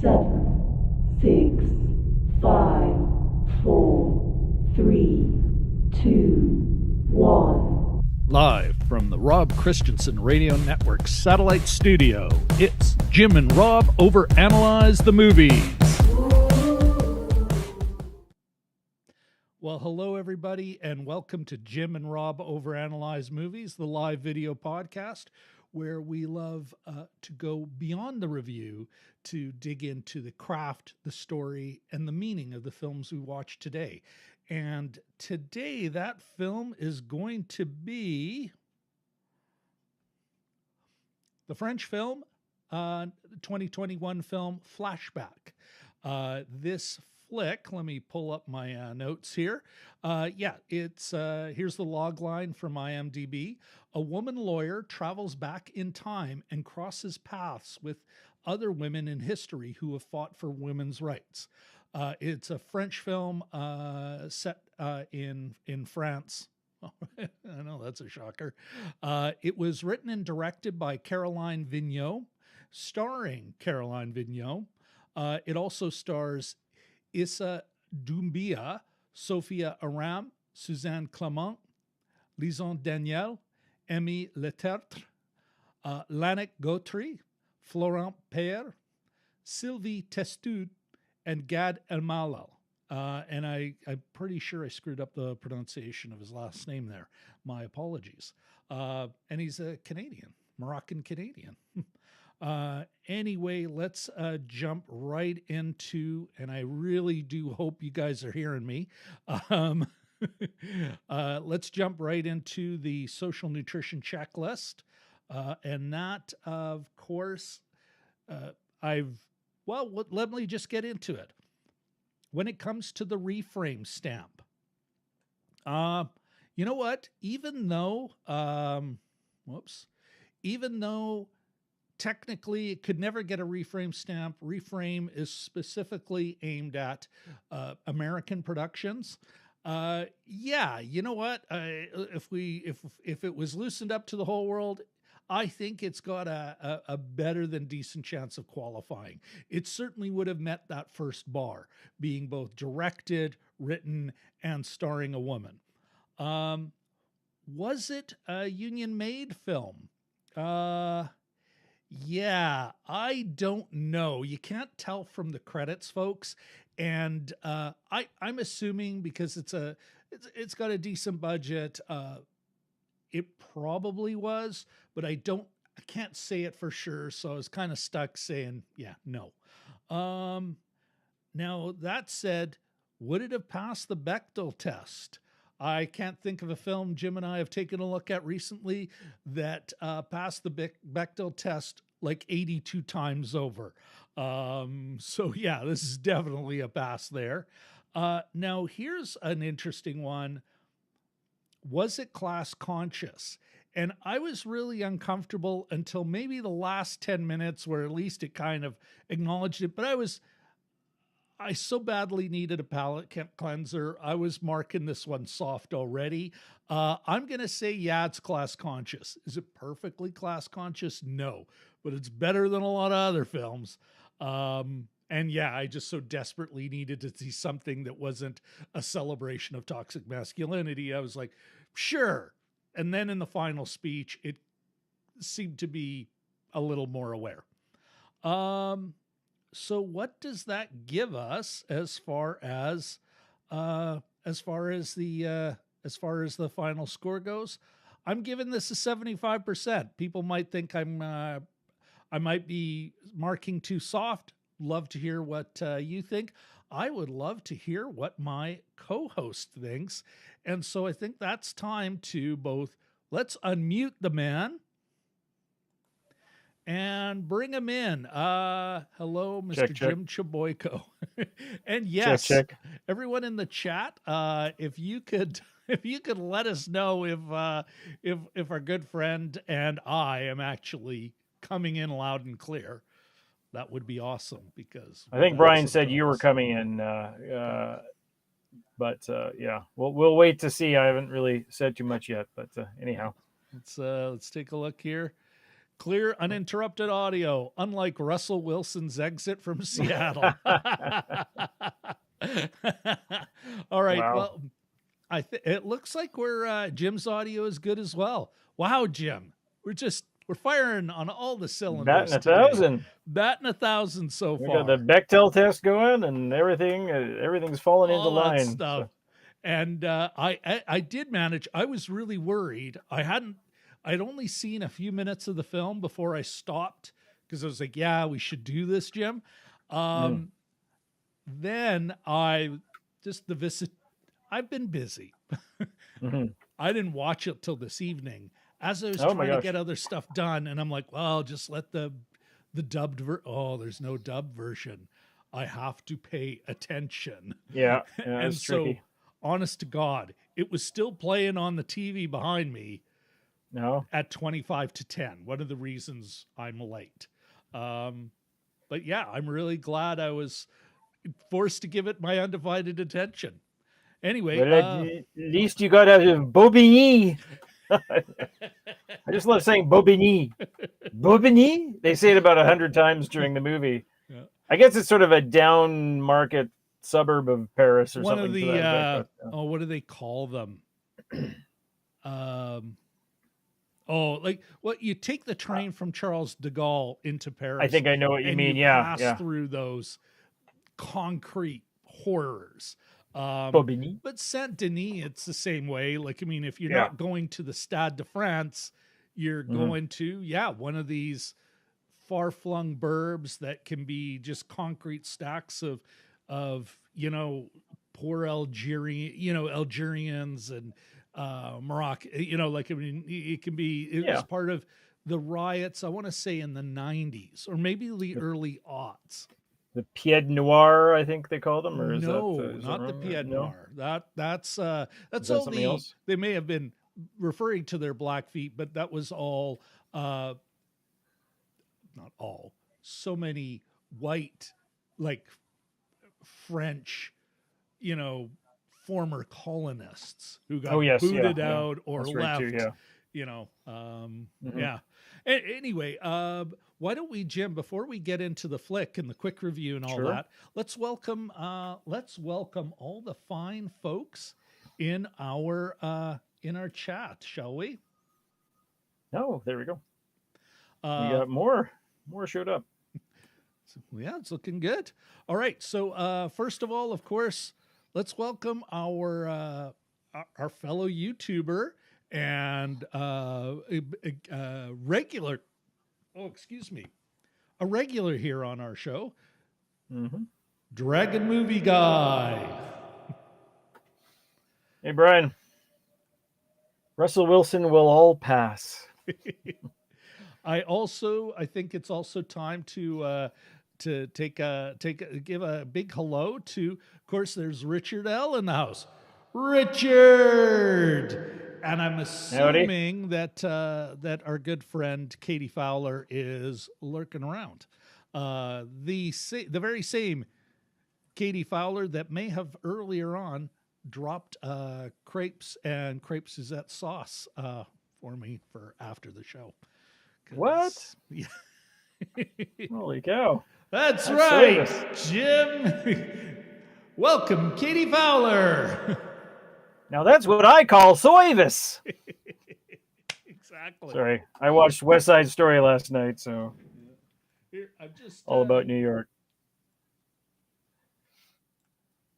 7, 6, 5, 4, 3, 2, 1. Live from the Rob Christensen Radio Network Satellite Studio, it's Jim and Rob Over-Analyze the Movies. Well, hello everybody, and welcome to Jim and Rob Over-Analyze Movies, the live video podcast where we love to go beyond the review to dig into the craft, the story, and the meaning of the films we watch today. And today that film is going to be the French film, 2021 film Flashback. This flick, let me pull up my notes here. Here's the log line from IMDb. A woman lawyer travels back in time and crosses paths with other women in history who have fought for women's rights. It's a French film set in France. I know that's a shocker. It was written and directed by Caroline Vigneaux, starring Caroline Vigneaux. It also stars Issa, Doumbia, Sophia, Aram, Suzanne, Clément, Lison, Danielle, Letertre, Lannick, Gautry, Florent, Peyre, Sylvie, Testud, and Elmaleh. And I'm pretty sure I screwed up the pronunciation of his last name there. My apologies. And he's a Canadian, Moroccan Canadian. Anyway, let's jump right into, and I really do hope you guys are hearing me. Let's jump right into the social nutrition checklist. And that, of course, let me just get into it. When it comes to the reframe stamp, you know what? Even though technically it could never get a reframe stamp, reframe is specifically aimed at American productions. You know what? If it was loosened up to the whole world, I think it's got a better than decent chance of qualifying. It certainly would have met that first bar, being both directed, written, and starring a woman. Was it a union-made film? Yeah, I don't know. You can't tell from the credits, folks. And I'm assuming because it's got a decent budget, it probably was, but I can't say it for sure. So I was kind of stuck saying, yeah, no. Now that said, would it have passed the Bechdel test? I can't think of a film Jim and I have taken a look at recently that passed the Bechdel test like 82 times over. So yeah, this is definitely a pass there. Now here's an interesting one. Was it class conscious? And I was really uncomfortable until maybe the last 10 minutes where at least it kind of acknowledged it. But I so badly needed a palate cleanser. I was marking this one soft already. I'm going to say, yeah, it's class conscious. Is it perfectly class conscious? No, but it's better than a lot of other films. And yeah, I just so desperately needed to see something that wasn't a celebration of toxic masculinity. I was like, sure. And then in the final speech, it seemed to be a little more aware. So what does that give us as far as the final score goes? I'm giving this a 75%. People might think I might be marking too soft. Love to hear what you think. I would love to hear what my co-host thinks. And so I think that's time to let's unmute the man and bring him in. Hello, Mr. Check. Jim Chaboyko. And yes, check. Everyone in the chat, if you could let us know if our good friend and I am actually coming in loud and clear. That would be awesome because I think Brian said you were coming in, but we'll wait to see. I haven't really said too much yet, but anyhow, let's take a look here. Clear, uninterrupted audio, unlike Russell Wilson's exit from Seattle. All right. Wow. Well, it looks like Jim's audio is good as well. Wow, Jim, we're firing on all the cylinders. Batting today. 1,000. Batting 1,000 so We far. got the Bechtel test going, and everything's falling into all that line. stuff. So. And I did manage. I was really worried. I'd only seen a few minutes of the film before I stopped because I was like, yeah, we should do this, Jim. Then I've been busy. I didn't watch it till this evening as I was trying to get other stuff done. And I'm like, well, I'll just let the dubbed there's no dub version. I have to pay attention. Yeah, and it's so, tricky. honest to God, it was still playing on the TV behind me. No. At 25 to 10. One of the reasons I'm late. But yeah, I'm really glad I was forced to give it my undivided attention. Anyway. But at least you got out of Bobigny. I just love saying Bobigny. Bobigny? They say it about 100 times during the movie. Yeah. I guess it's sort of a down market suburb of Paris or One something. of the, what do they call them? You take the train from Charles de Gaulle into Paris. I think I know what you mean. Pass through those concrete horrors. But Saint Denis, it's the same way. If you're not going to the Stade de France, you're going to one of these far-flung burbs that can be just concrete stacks of poor Algerians and Morocco, it can be, it was part of the riots, I want to say in the 90s or maybe the early aughts. The Pied Noir, I think they call them, or is no, that, not the Pied Noir. That's all something else? They may have been referring to their Blackfeet, but that was all, not all, so many white, French, former colonists who got booted out or left. Right too, Anyway, why don't we, Jim, before we get into the flick and the quick review and all that, let's welcome all the fine folks in our chat, shall we? Oh, there we go. We got more showed up. Yeah, it's looking good. All right, so first of all, of course, let's welcome our fellow YouTuber and a regular here on our show, Dragon Movie Guy. Hey, Brian. Russell Wilson will all pass. I think it's also time to give a big hello to, of course, there's Richard L in the house. Richard! And I'm assuming that our good friend Katie Fowler is lurking around. The very same Katie Fowler that may have earlier on dropped crepes and crepe Suzette sauce for me for after the show. What? Yeah. Holy cow. That's right, Jim. Welcome, Katie Fowler. Now that's what I call soyvis. Exactly. Sorry, I watched West Side Story last night, so here, I'm just all about New York.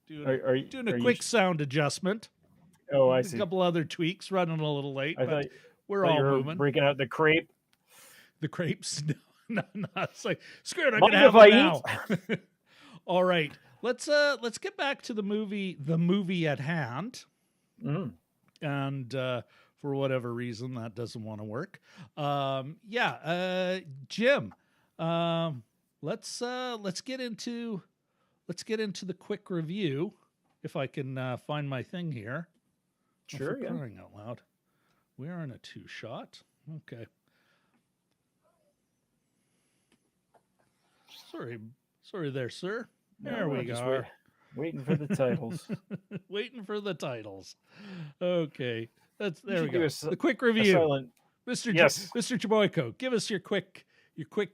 Doing a quick sound adjustment. Oh, I see. A couple other tweaks, running a little late, but we're all moving. Breaking out the crepe. The crepes? No. It's like, screw it, I'm gonna have it now. All right, let's get back to the movie at hand. And for whatever reason, that doesn't want to work. Jim, let's get into the quick review. If I can find my thing here. Sure. For crying out loud, we are in a 2-shot. Okay. Sorry there, sir. There we go. Waiting for the titles. Waiting for the titles. Okay. There we go. The quick review. Yes. Mr. Chaboyko, give us your quick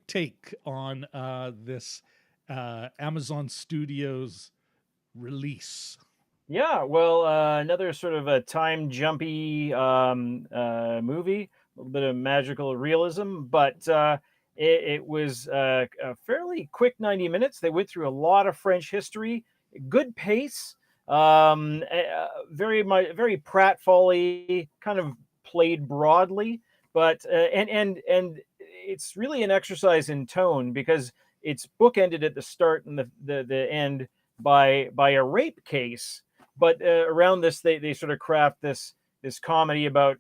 take on this Amazon Studios release. Yeah, well, another sort of a time jumpy movie, a little bit of magical realism, but it was a fairly quick 90 minutes. They went through a lot of French history, good pace, very pratfally, kind of played broadly, but and it's really an exercise in tone because it's bookended at the start and the end by a rape case. But around this, they sort of craft this comedy about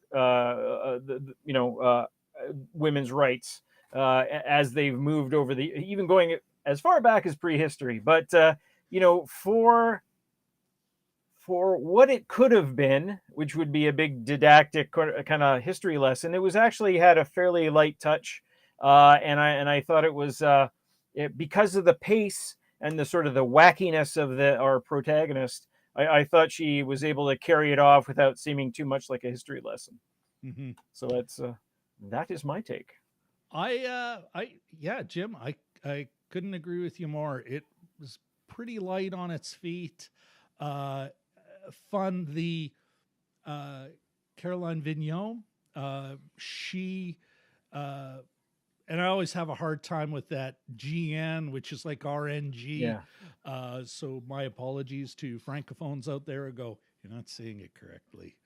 women's rights as they've moved over even going as far back as prehistory. But for what it could have been, which would be a big didactic kind of history lesson, it was actually had a fairly light touch, and I thought it was because of the pace and the sort of the wackiness of our protagonist. I thought she was able to carry it off without seeming too much like a history lesson. Mm-hmm. So that is my take. Jim, I couldn't agree with you more. It was pretty light on its feet. Fun. The Caroline Vigneaux, she and I always have a hard time with that GN, which is like RNG. Yeah. So my apologies to francophones out there who go, you're not saying it correctly,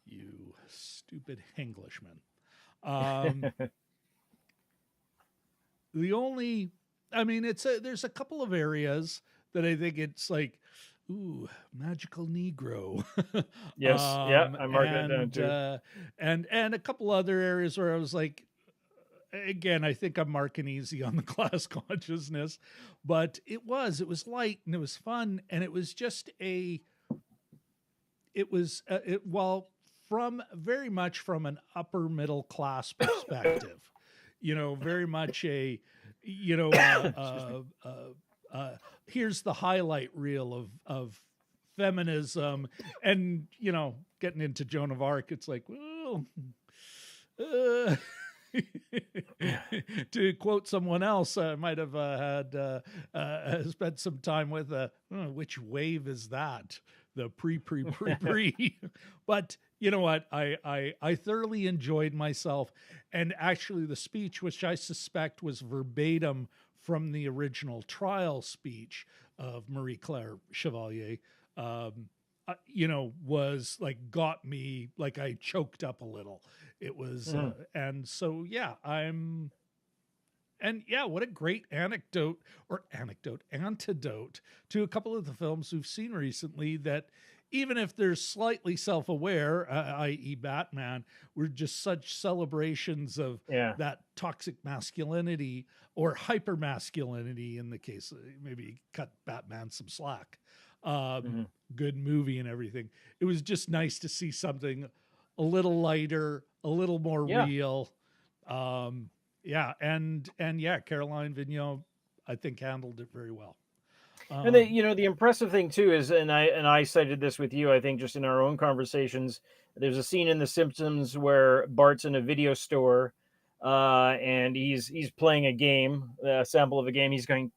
you stupid Englishman. There's a couple of areas that I think it's like, ooh, magical Negro. Yes. I marked that down too. And a couple other areas where I was like, again, I think I'm marking easy on the class consciousness, but it was light and it was fun. And it was just very much from an upper middle class perspective, very much here's the highlight reel of feminism and, getting into Joan of Arc. It's like, well, to quote someone else, I might have had spent some time with which wave is that? The pre. But you know what? I thoroughly enjoyed myself, and actually the speech, which I suspect was verbatim from the original trial speech of Marie Claire Chevalier, was like, got me, like I choked up a little. It was, antidote what a great anecdote to a couple of the films we've seen recently that, even if they're slightly self-aware, i.e. Batman, were just such celebrations of that toxic masculinity or hyper-masculinity in the case, maybe cut Batman some slack. Good movie and everything. It was just nice to see something a little lighter, a little more real. Caroline Vigneaux, I think, handled it very well. And the impressive thing too is, and I cited this with you, I think, just in our own conversations. There's a scene in The Simpsons where Bart's in a video store, and he's playing a game, a sample of a game. He's going,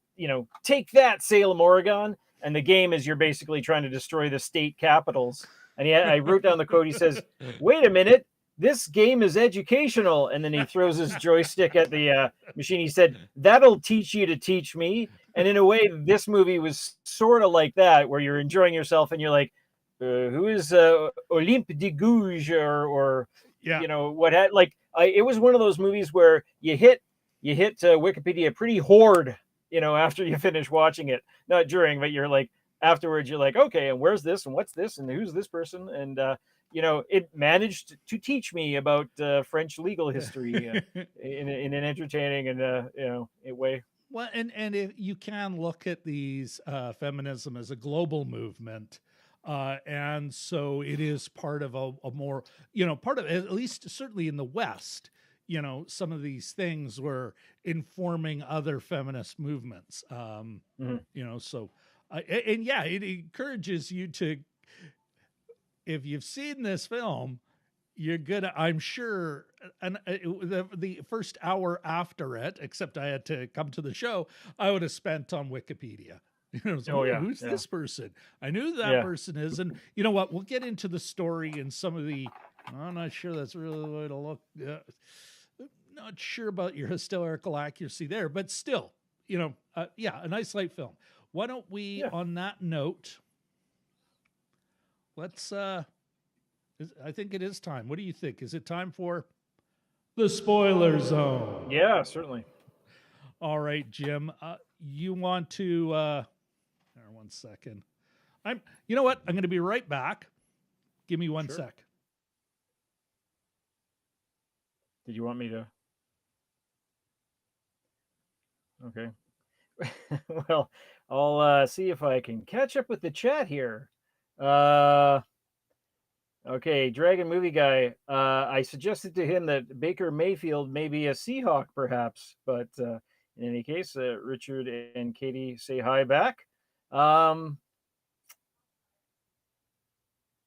take that, Salem, Oregon. And the game is you're basically trying to destroy the state capitals. And I wrote down the quote. He says, "Wait a minute, this game is educational." And then he throws his joystick at the machine. He said, "That'll teach you to teach me." And in a way, this movie was sort of like that, where you're enjoying yourself and you're like, who is Olympe de Gouges or what had, it was one of those movies where you hit Wikipedia pretty hard, after you finish watching it, not during, but you're like, afterwards, you're like, okay, and where's this and what's this and who's this person? And, it managed to teach me about French legal history in an entertaining and, way. Well, and if you can look at these feminism as a global movement, and so it is part of a more, part of, at least certainly in the West, some of these things were informing other feminist movements. So, it encourages you to, if you've seen this film, You're gonna, I'm sure, and the first hour after it, except I had to come to the show, I would have spent on Wikipedia. Oh yeah, Who's yeah, this person? I knew who that yeah. person is, and you know what? We'll get into the story and some of the. I'm not sure that's really the way to look. Not sure about your hysterical accuracy there, but still, yeah, a nice light film. Why don't we, Yeah. on that note, let's. I think it is time. What do you think? Is it time for the spoiler zone? Yeah, certainly. All right, Jim. You want to? There, 1 second. You know what? I'm going to be right back. Give me one Sure. sec. Did you want me to? Okay. Well, I'll see if I can catch up with the chat here. Okay, Dragon Movie Guy. I suggested to him that Baker Mayfield may be a Seahawk, perhaps. But in any case, Richard and Katie say hi back.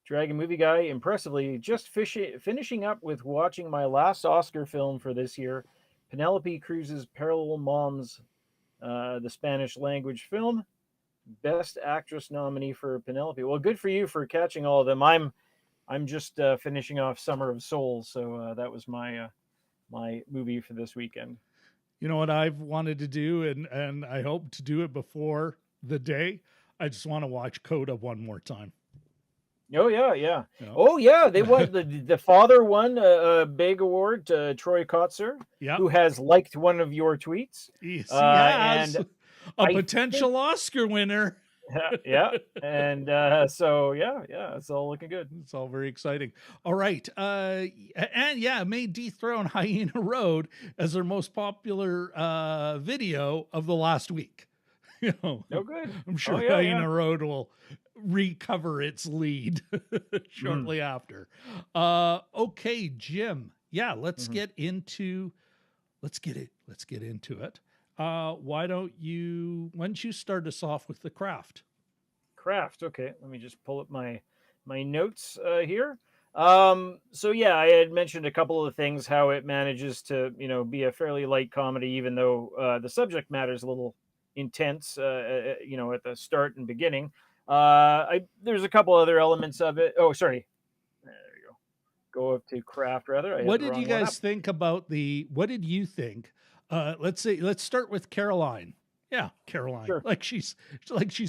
Dragon Movie Guy, impressively, just finishing up with watching my last Oscar film for this year, Penelope Cruz's Parallel Moms, the Spanish language film. Best Actress nominee for Penelope. Well, good for you for catching all of them. I'm just finishing off Summer of Souls, so that was my my movie for this weekend. You know what I've wanted to do, and I hope to do it before the day. I just want to watch Coda one more time. Oh yeah, yeah. Yeah. Oh yeah, they won the father won a big award. Troy Kotzer, Yeah. who has liked one of your tweets. Yes, he has. And A I potential Oscar winner. yeah, and so yeah, it's all looking good. It's all very exciting. All right, and yeah, may dethrone Hyena Road as their most popular video of the last week. Oh, good. I'm sure Oh, yeah, Hyena yeah. Road will recover its lead shortly after. Okay, Jim. Yeah, let's get into let's get into it. Why don't you start us off with the craft? Craft. Okay, let me just pull up my notes here. So yeah, I had mentioned a couple of things, how it manages to be a fairly light comedy, even though the subject matter is a little intense. At the start and beginning. There's a couple other elements of it. Oh, sorry. There you go. Go up to craft rather. What did you guys think about what did you think? Let's start with Caroline. Yeah, Caroline. Sure. Like she's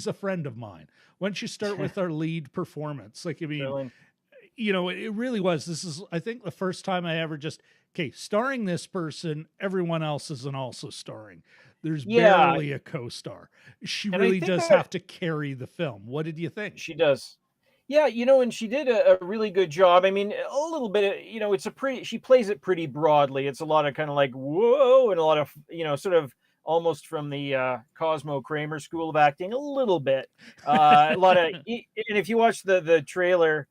a friend of mine. Why don't you start with our lead performance? Like, I mean, Caroline. It really was. This is, I think, the first time I ever starring this person, everyone else isn't also starring. There's barely a co-star. She really does have to carry the film. What did you think? She does. Yeah, and she did a really good job. I mean, a little bit, she plays it pretty broadly. It's a lot of kind of like, whoa, and a lot of, sort of almost from the Cosmo Kramer school of acting, a little bit. A lot of, and if you watch the trailer,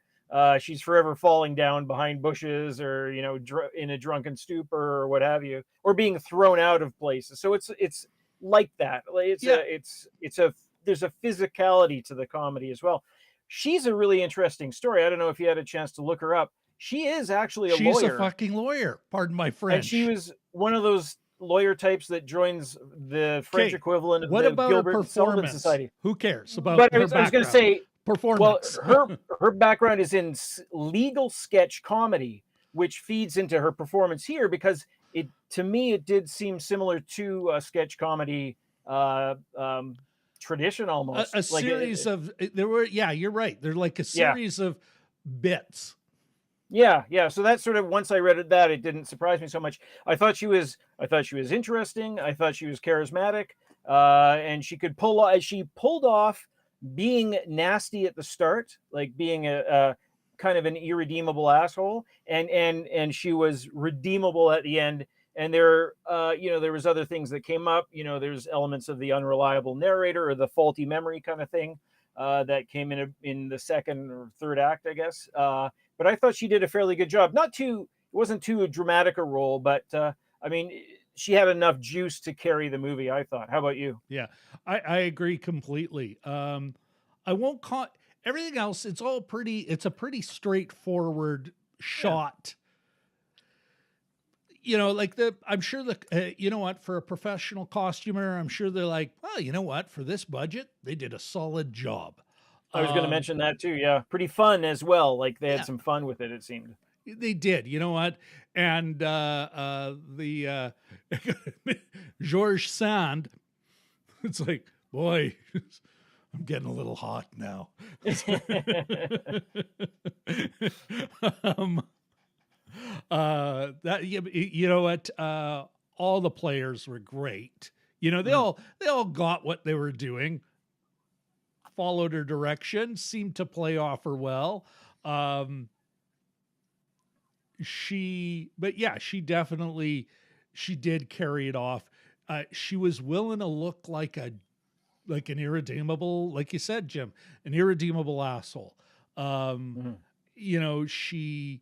she's forever falling down behind bushes or, in a drunken stupor or what have you, or being thrown out of places. So it's like that. There's a physicality to the comedy as well. She's a really interesting story. I don't know if you had a chance to look her up. She is actually a lawyer. She's a fucking lawyer. Pardon my French. And she was one of those lawyer types that joins the French equivalent of the Gilbert and Sullivan Society. Who cares about but her I was going to say, performance? Well, her background is in legal sketch comedy, which feeds into her performance here because to me it did seem similar to a sketch comedy tradition almost. A series of you're right. They're like a series of bits. Yeah. So that's sort of, once I read it didn't surprise me so much. I thought she was interesting. I thought she was charismatic, and she pulled off being nasty at the start, like being a kind of an irredeemable asshole, and she was redeemable at the end. And there was other things that came up. There's elements of the unreliable narrator or the faulty memory kind of thing that came in the second or third act, I guess. But I thought she did a fairly good job. It wasn't too dramatic a role, but I mean, she had enough juice to carry the movie, I thought. How about you? Yeah, I agree completely. I won't call everything else. It's a pretty straightforward shot. Like I'm sure you know what, for a professional costumer, I'm sure they're like, well, you know what, for this budget, they did a solid job. I was going to mention that too. Yeah. Pretty fun as well. Like they had Yeah. some fun with it seemed. They did, you know what? And the Georges Sand, it's like, boy, I'm getting a little hot now. You know what? All the players were great. They all got what they were doing, followed her direction, seemed to play off her well. She did carry it off. She was willing to look like an irredeemable, like you said, Jim, an irredeemable asshole. She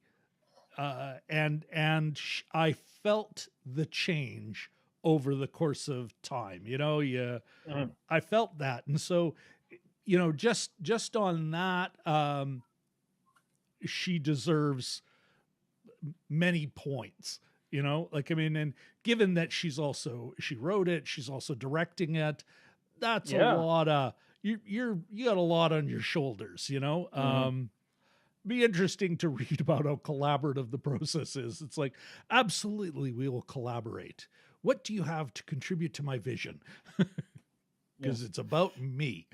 I felt the change over the course of time. I felt that, and so just on that, she deserves many points. And given that she wrote it, she's also directing it. That's a lot of you got a lot on your shoulders. Be interesting to read about how collaborative the process is. It's like, absolutely, we will collaborate. What do you have to contribute to my vision? Because it's about me.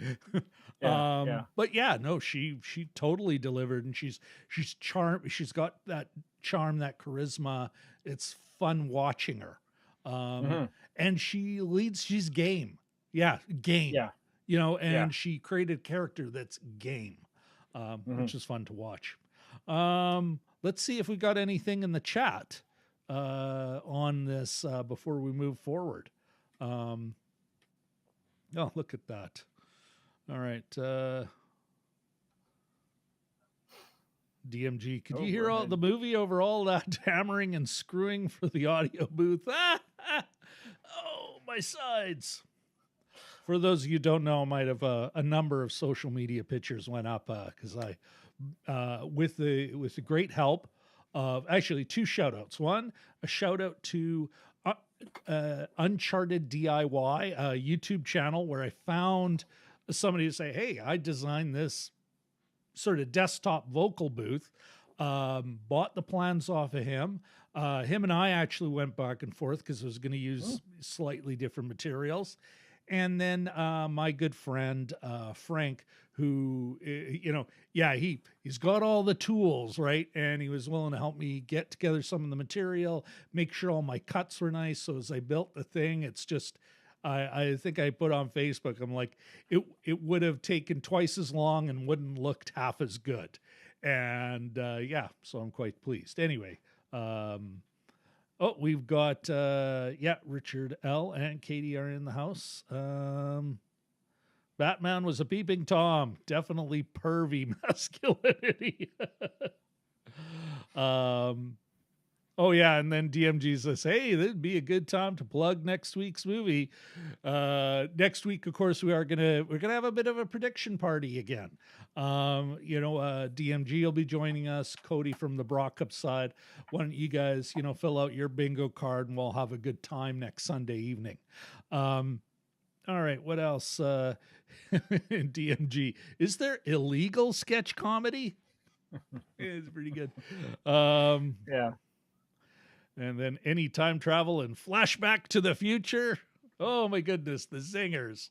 But yeah, no, she totally delivered, and she's charmed. She's got that charm, that charisma. It's fun watching her. And she leads. She's game. Yeah, game. Yeah. And she created a character that's game. Which is fun to watch. Let's see if we got anything in the chat on this before we move forward. Oh, look at that. All right. DMG, could you hear all the movie over all that hammering and screwing for the audio booth? Oh, my sides. For those of you who don't know, I might have a number of social media pictures went up because I, with the great help of actually two shout outs. One, a shout out to Uncharted DIY, a YouTube channel where I found somebody to say, hey, I designed this sort of desktop vocal booth, bought the plans off of him. Him and I actually went back and forth because I was going to use slightly different materials. And then my good friend, Frank, who, he's got all the tools, right? And he was willing to help me get together some of the material, make sure all my cuts were nice. So as I built the thing, it's just, I think I put on Facebook, I'm like, it would have taken twice as long and wouldn't looked half as good. And so I'm quite pleased. Anyway, we've got, Richard L. and Katie are in the house. Batman was a peeping Tom. Definitely pervy masculinity. And then DMG says, hey, that'd be a good time to plug next week's movie. Next week, of course, we're gonna have a bit of a prediction party again. DMG will be joining us, Cody from the Brock Cup side. Why don't you guys, fill out your bingo card and we'll have a good time next Sunday evening. All right, what else? DMG, is there illegal sketch comedy? It's pretty good. Yeah. And then any time travel and flashback to the future. Oh my goodness, the zingers.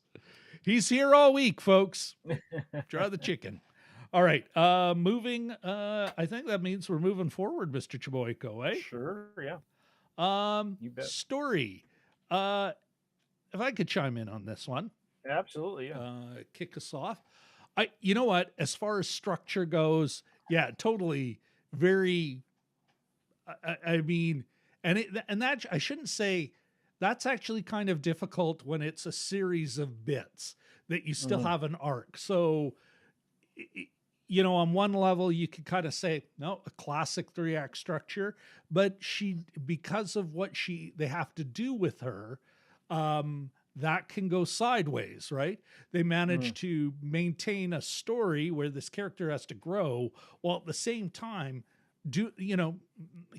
He's here all week, folks. Draw the chicken. All right. Moving. I think that means we're moving forward, Mr. Chaboyko, eh? Sure, yeah. You bet. Story. If I could chime in on this one. Absolutely, yeah. Kick us off. You know what? As far as structure goes, yeah, totally. Very. I mean, and that I shouldn't say. That's actually kind of difficult when it's a series of bits that you still have an arc. So, on one level, you could kind of say, no, a classic 3-act structure, but because of what they have to do with her, that can go sideways, right? They manage to maintain a story where this character has to grow while at the same time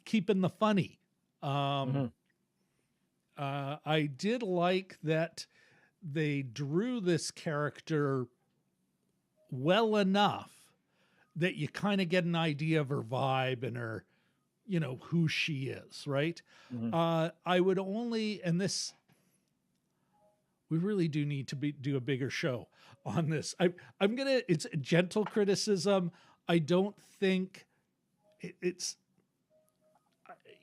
keeping the funny. I did like that they drew this character well enough that you kind of get an idea of her vibe and her, who she is, right? I would only, and this, we really do need to do a bigger show on this. It's a gentle criticism. I don't think it's,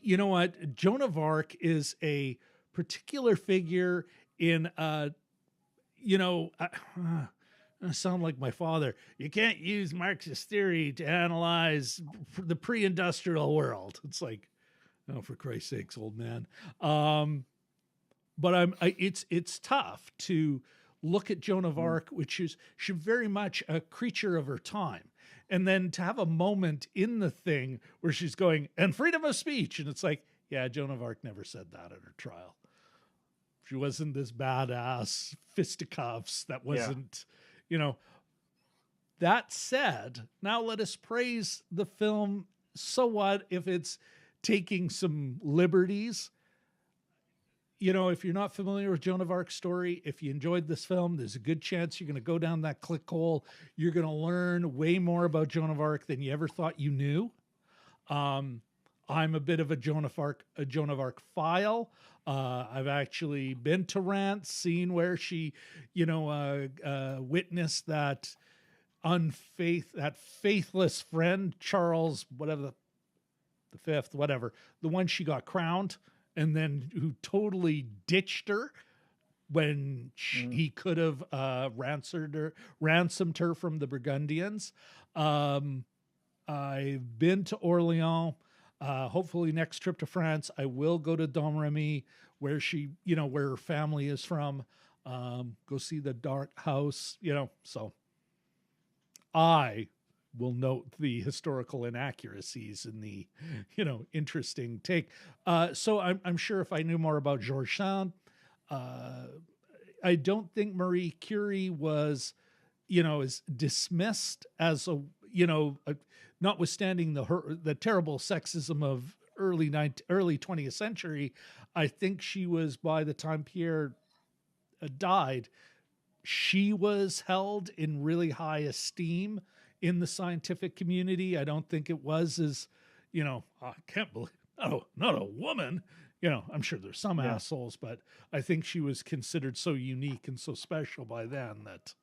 you know what? Joan of Arc is a particular figure in, I sound like my father. You can't use Marxist theory to analyze the pre-industrial world. It's like, oh, for Christ's sakes, old man. But it's tough to look at Joan of Arc, which is she's very much a creature of her time. And then to have a moment in the thing where she's going, and freedom of speech. And it's like, yeah, Joan of Arc never said that at her trial. She wasn't this badass fisticuffs. That wasn't, That said, now let us praise the film. So what if it's taking some liberties? If you're not familiar with Joan of Arc's story, if you enjoyed this film, there's a good chance you're going to go down that click hole. You're going to learn way more about Joan of Arc than you ever thought you knew. I'm a bit of a Joan of Arc file. I've actually been to Rance, seen where she, witnessed that faithless friend, Charles, whatever the fifth, whatever, the one she got crowned, and then who totally ditched her when he could have ransomed her from the Burgundians. I've been to Orleans. Hopefully next trip to France, I will go to Domremy, where she, where her family is from. Go see the Dark House, so I will note the historical inaccuracies in the, interesting take. So I'm sure if I knew more about Georges Sand, I don't think Marie Curie was, is dismissed as notwithstanding the terrible sexism of early 20th century. I think she was, by the time Peyre died, she was held in really high esteem in the scientific community. I don't think it was as, I can't believe, not a woman. I'm sure there's some assholes, but I think she was considered so unique and so special by then that,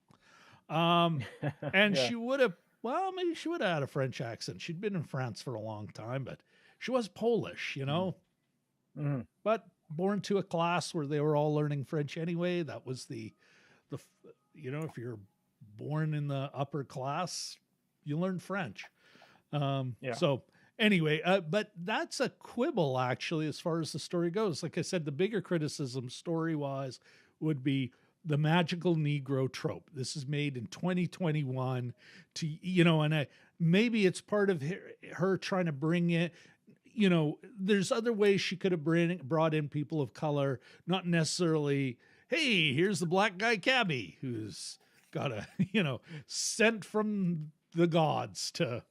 and she would have, maybe she would have had a French accent. She'd been in France for a long time, but she was Polish, but born to a class where they were all learning French anyway. That was the, if you're born in the upper class, you learn French. So anyway, but that's a quibble actually, as far as the story goes. Like I said, the bigger criticism story wise would be the magical Negro trope. This is made in 2021 and maybe it's part of her trying to bring it, there's other ways she could have brought in people of color, not necessarily, hey, here's the black guy cabbie who's got a, sent from the gods to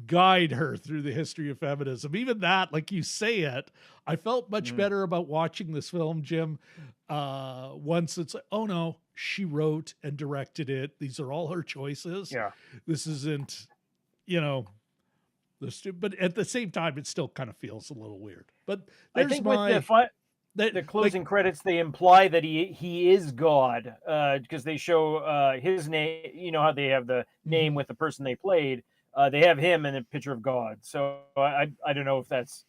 guide her through the history of feminism. Even that, like you say it, I felt much better about watching this film, Jim. Once it's like, oh no, she wrote and directed it. These are all her choices. Yeah. This isn't, but at the same time, it still kind of feels a little weird. But I think with the closing credits, they imply that he is God, because they show his name. You know how they have the name with the person they played. They have him and a picture of God. So I don't know if that's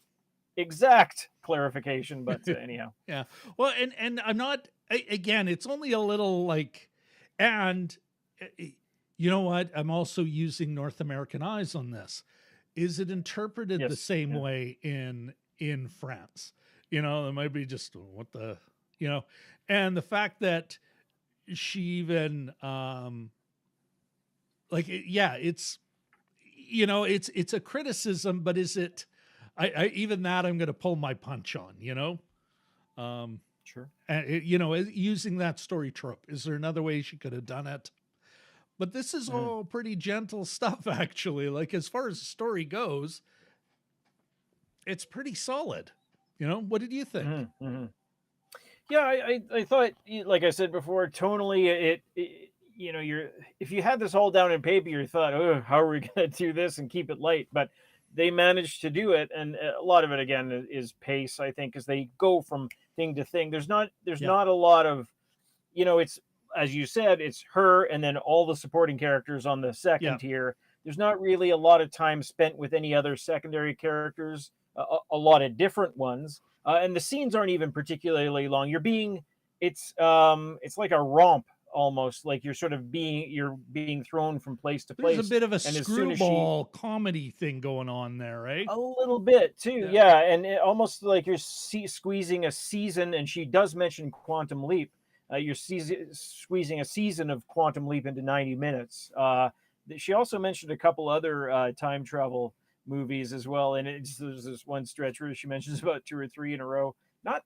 exact clarification, but anyhow. Yeah. Well, and I'm not, again, it's only a little and you know what? I'm also using North American eyes on this. Is it interpreted the same way in France? It might be just what the, and the fact that she even, it's, it's a criticism, but is it, I even that I'm going to pull my punch on, Sure. And using that story trope, is there another way she could have done it? But this is all pretty gentle stuff, actually. Like, as far as the story goes, it's pretty solid. You know, what did you think? Mm-hmm. Yeah, I thought, like I said before, tonally, you know, if you had this all down in paper, you thought, oh, how are we going to do this and keep it light? But they managed to do it, and a lot of it again is pace, I think, as they go from thing to thing. There's not a lot of, you know, it's, as you said, it's her and then all the supporting characters on the second tier. There's not really a lot of time spent with any other secondary characters, a lot of different ones. And the scenes aren't even particularly long. It's like a romp almost, like you're being thrown from place to place. There's a bit of a and screwball comedy thing going on there, right? A little bit too, yeah. And almost like you're squeezing a season, and she does mention Quantum Leap. You're squeezing a season of Quantum Leap into 90 minutes. She also mentioned a couple other time travel movies as well, and there's this one stretch where she mentions about 2 or 3 in a row. Not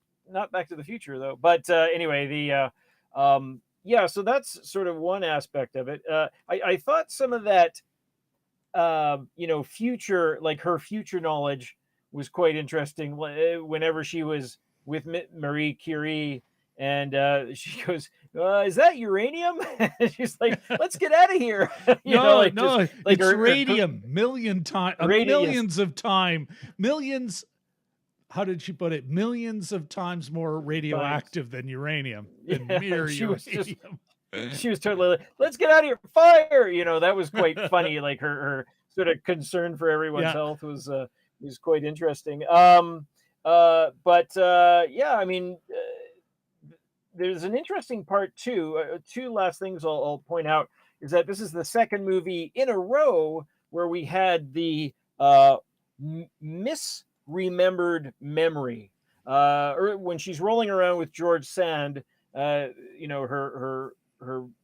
Back to the Future though, but anyway, so that's sort of one aspect of it. I thought some of that, future, like her future knowledge, was quite interesting. Whenever she was with Marie Curie, and she goes, "Is that uranium?" And she's like, "Let's get out of here." It's radium. Millions of time. Millions. How did she put it? Millions of times more radioactive than uranium. She was totally like, "Let's get out of here, fire!" That was quite funny. Like her sort of concern for everyone's health was quite interesting. I mean. There's an interesting part too. 2 last things I'll point out is that this is the second movie in a row where we had the misremembered memory. Or when she's rolling around with George Sand, her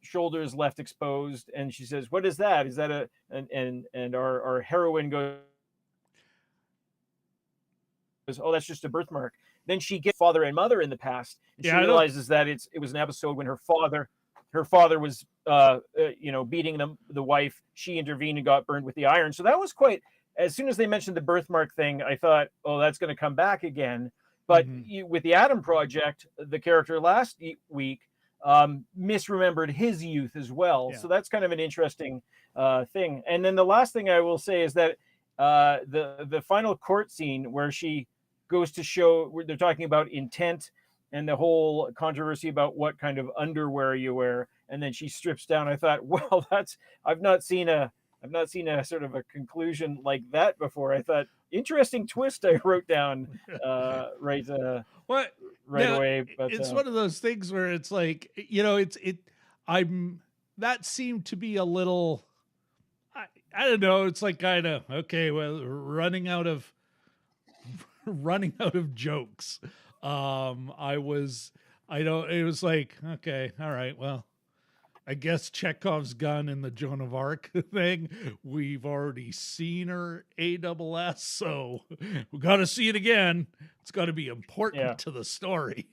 shoulders left exposed, and she says, "What is that? Is that and our heroine goes, oh, that's just a birthmark." Then she gets father and mother in the past, and she realizes that it was an episode when her father was beating the wife. She intervened and got burned with the iron. So that was quite. As soon as they mentioned the birthmark thing, I thought, oh, that's going to come back again. But with the Aram Project, the character last week misremembered his youth as well. Yeah. So that's kind of an interesting thing. And then the last thing I will say is that the final court scene where she goes to show, they're talking about intent and the whole controversy about what kind of underwear you wear, and then she strips down. I thought, well, I've not seen a sort of a conclusion like that before. I thought, interesting twist. I wrote down right away. But it's one of those things where it's like, that seemed to be a little, I don't know. It's like kind of, okay, well, running out of jokes. It was like, okay, all right, well, I guess Chekhov's gun in the Joan of Arc thing, we've already seen her ASS, so we got to see it again. It's got to be important to the story.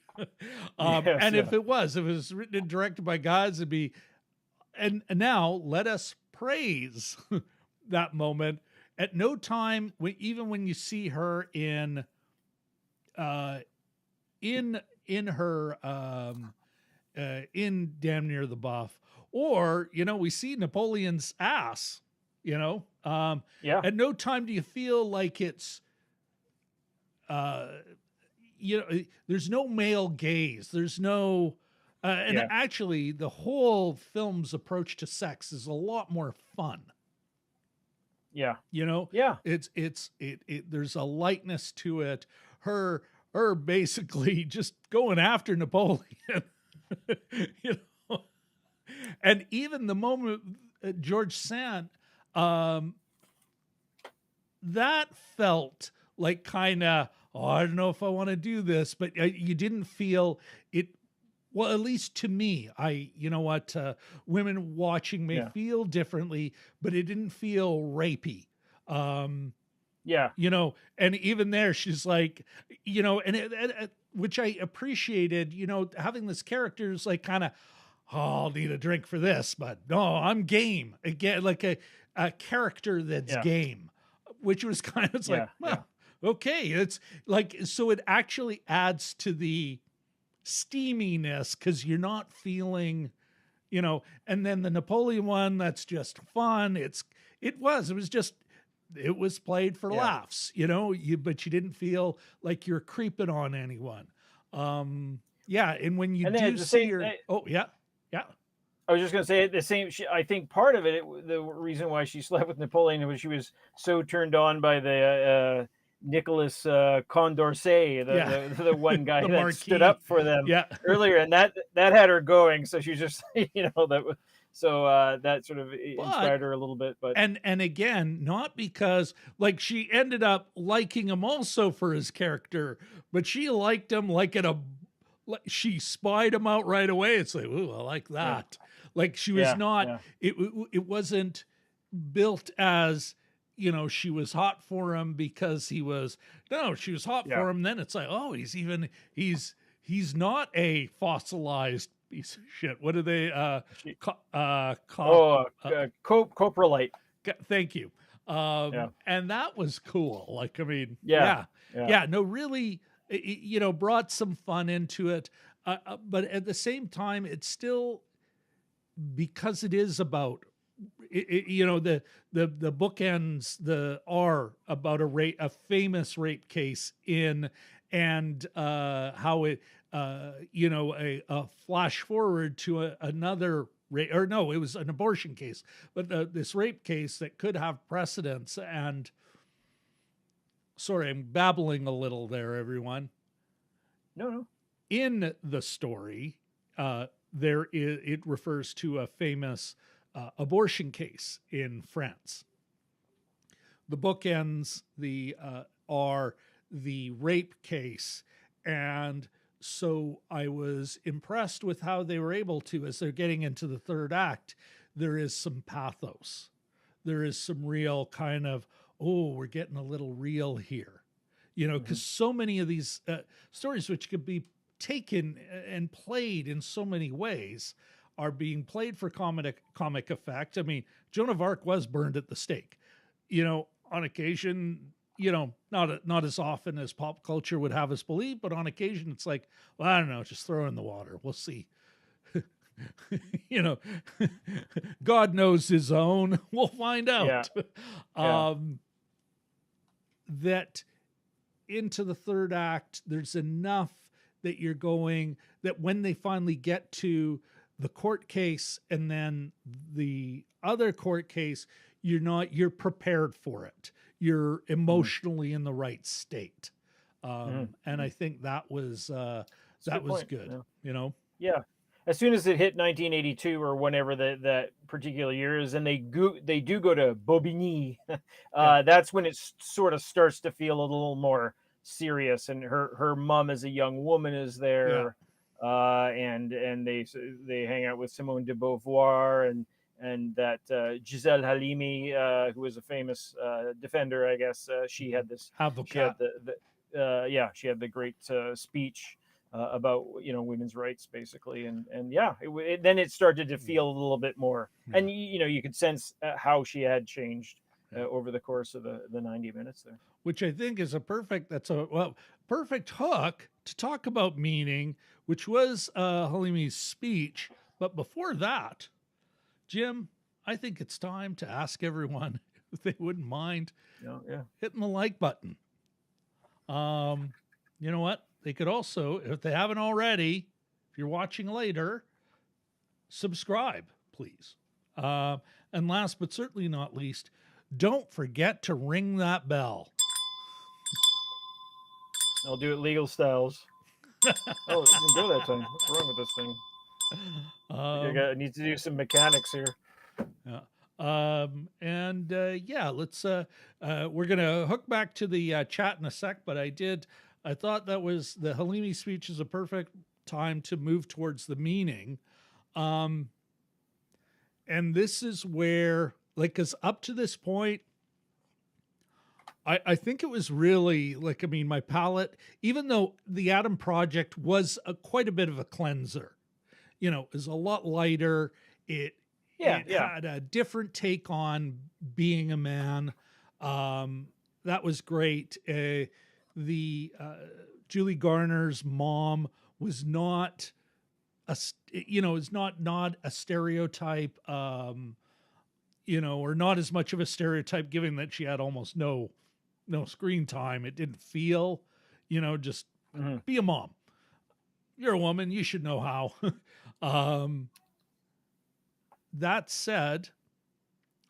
If it was written and directed by guys, it'd be, and now let us praise that moment. At no time, even when you see her in her in Damn Near the Buff, or we see Napoleon's ass. At no time do you feel like it's there's no male gaze. There's no actually the whole film's approach to sex is a lot more fun. Yeah. It's there's a lightness to it. Her basically just going after Napoleon, and even the moment George Sand, that felt like kind of, I don't know if I want to do this, but you didn't feel it. Well, at least to me, women watching may feel differently, but it didn't feel rapey. And even there, she's like, which I appreciated, having this character is like kind of, oh, I'll need a drink for this, but no, I'm game again, like a character that's game, which was kind of like, okay, it's like, so it actually adds to the steaminess because you're not feeling, and then the Napoleon one, that's just fun. It was played for Yeah. laughs, but you didn't feel like you're creeping on anyone. Yeah. And when you And then do at the see same, your, oh yeah. Yeah. I was just going to say the same. I think part of the reason why she slept with Napoleon was she was so turned on by the Nicholas Condorcet, Yeah. the one guy The that stood marquis. up for them Yeah. earlier, and that had her going. So she was just, that sort of inspired her a little bit. But and again, not because like she ended up liking him also for his character, but she liked him like she spied him out right away. It's like, ooh, I like that. Yeah. Like she was not. Yeah. It wasn't built as, she was hot for him because he was. No, she was hot for him. Then it's like, oh, he's not a fossilized piece of shit. What are they? Coprolite. Thank you. And that was cool. Like, I mean, Yeah. No, really, brought some fun into it. But at the same time, it's still, because it is about, the bookends are about a famous rape case and how it, a flash forward to another rape, or no, it was an abortion case, but this rape case that could have precedence. And sorry, I'm babbling a little there, everyone. No. In the story, it refers to a famous abortion case in France. The bookends are the rape case, and so I was impressed with how they were able to, as they're getting into the third act, there is some pathos. There is some real kind of, oh, we're getting a little real here, because so many of these stories, which could be taken and played in so many ways, are being played for comic effect. I mean, Joan of Arc was burned at the stake, on occasion, not as often as pop culture would have us believe, but on occasion it's like, well, I don't know, just throw it in the water. We'll see. God knows his own. We'll find out. That into the third act, there's enough that you're going, that when they finally get to the court case and then the other court case, you're prepared for it. You're emotionally in the right state. And I think that was good. Yeah. As soon as it hit 1982 or whenever that particular year is, and they do go to Bobigny, that's when it sort of starts to feel a little more serious. And her mom as a young woman is there, and they hang out with Simone de Beauvoir and that Giselle Halimi, who was a famous defender, I guess. She had this. She had she had the great speech about women's rights, basically, and then it started to feel a little bit more, and you could sense how she had changed over the course of the 90 minutes there, which I think is perfect hook to talk about meaning, which was Halimi's speech. But before that, Jim, I think it's time to ask everyone if they wouldn't mind hitting the like button. You know what? They could also, if they haven't already, if you're watching later, subscribe, please. And last but certainly not least, don't forget to ring that bell. I'll do it legal styles. Oh, it didn't go that time. What's wrong with this thing? I need to do some mechanics here. Let's we're gonna hook back to the chat in a sec, but I thought that was the Halimi speech is a perfect time to move towards the meaning. And this is where, like, because up to this point, I think it was really, like, I mean, my palate, even though the Atom Project was quite a bit of a cleanser, is a lot lighter. It had a different take on being a man. that was great. The Julie Garner's mom was not is not a stereotype, or not as much of a stereotype, given that she had almost no screen time. It didn't feel, just be a mom. You're a woman, you should know how. That said,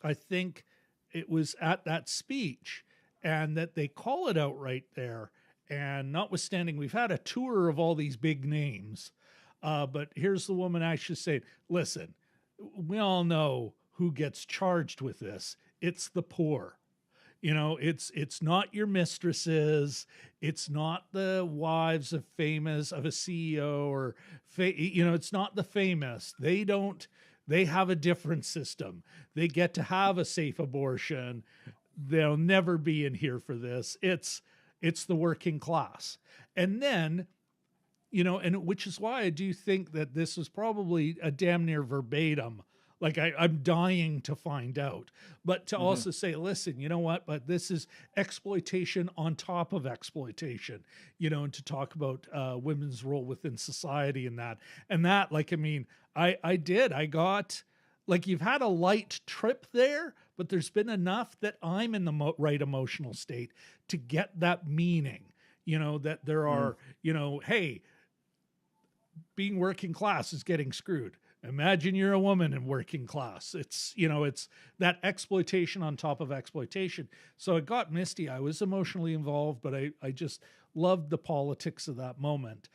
I think it was at that speech, and that they call it out right there. And notwithstanding, we've had a tour of all these big names, but here's the woman actually saying, listen, we all know who gets charged with this. It's the poor. It's not your mistresses. It's not the wives of a CEO or, it's not the famous. They have a different system. They get to have a safe abortion. They'll never be in here for this. It's the working class. And then, and which is why I do think that this was probably a damn near verbatim. Like I'm dying to find out, but to also say, listen, you know what, but this is exploitation on top of exploitation, and to talk about women's role within society and that, like, I mean, I got, like, you've had a light trip there, but there's been enough that I'm in the right emotional state to get that meaning, that there are, hey, being working class is getting screwed. Imagine you're a woman in working class. It's, it's that exploitation on top of exploitation. So it got misty. I was emotionally involved, but I just loved the politics of that moment.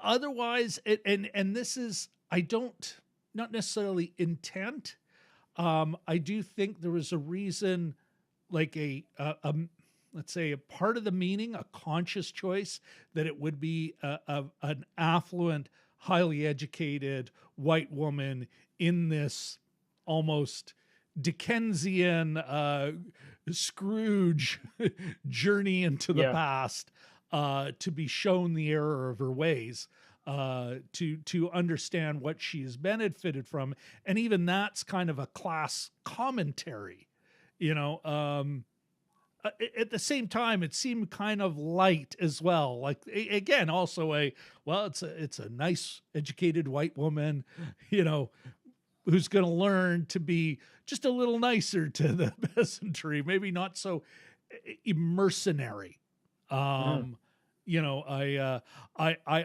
Otherwise, and this is, not necessarily intent. I do think there was a reason, like let's say a part of the meaning, a conscious choice, that it would be an affluent, highly educated white woman in this almost Dickensian Scrooge journey into the past, to be shown the error of her ways, to understand what she has benefited from. And even that's kind of a class commentary, at the same time, it seemed kind of light as well. Like, again, also it's a nice educated white woman, who's going to learn to be just a little nicer to the peasantry, maybe not so mercenary. I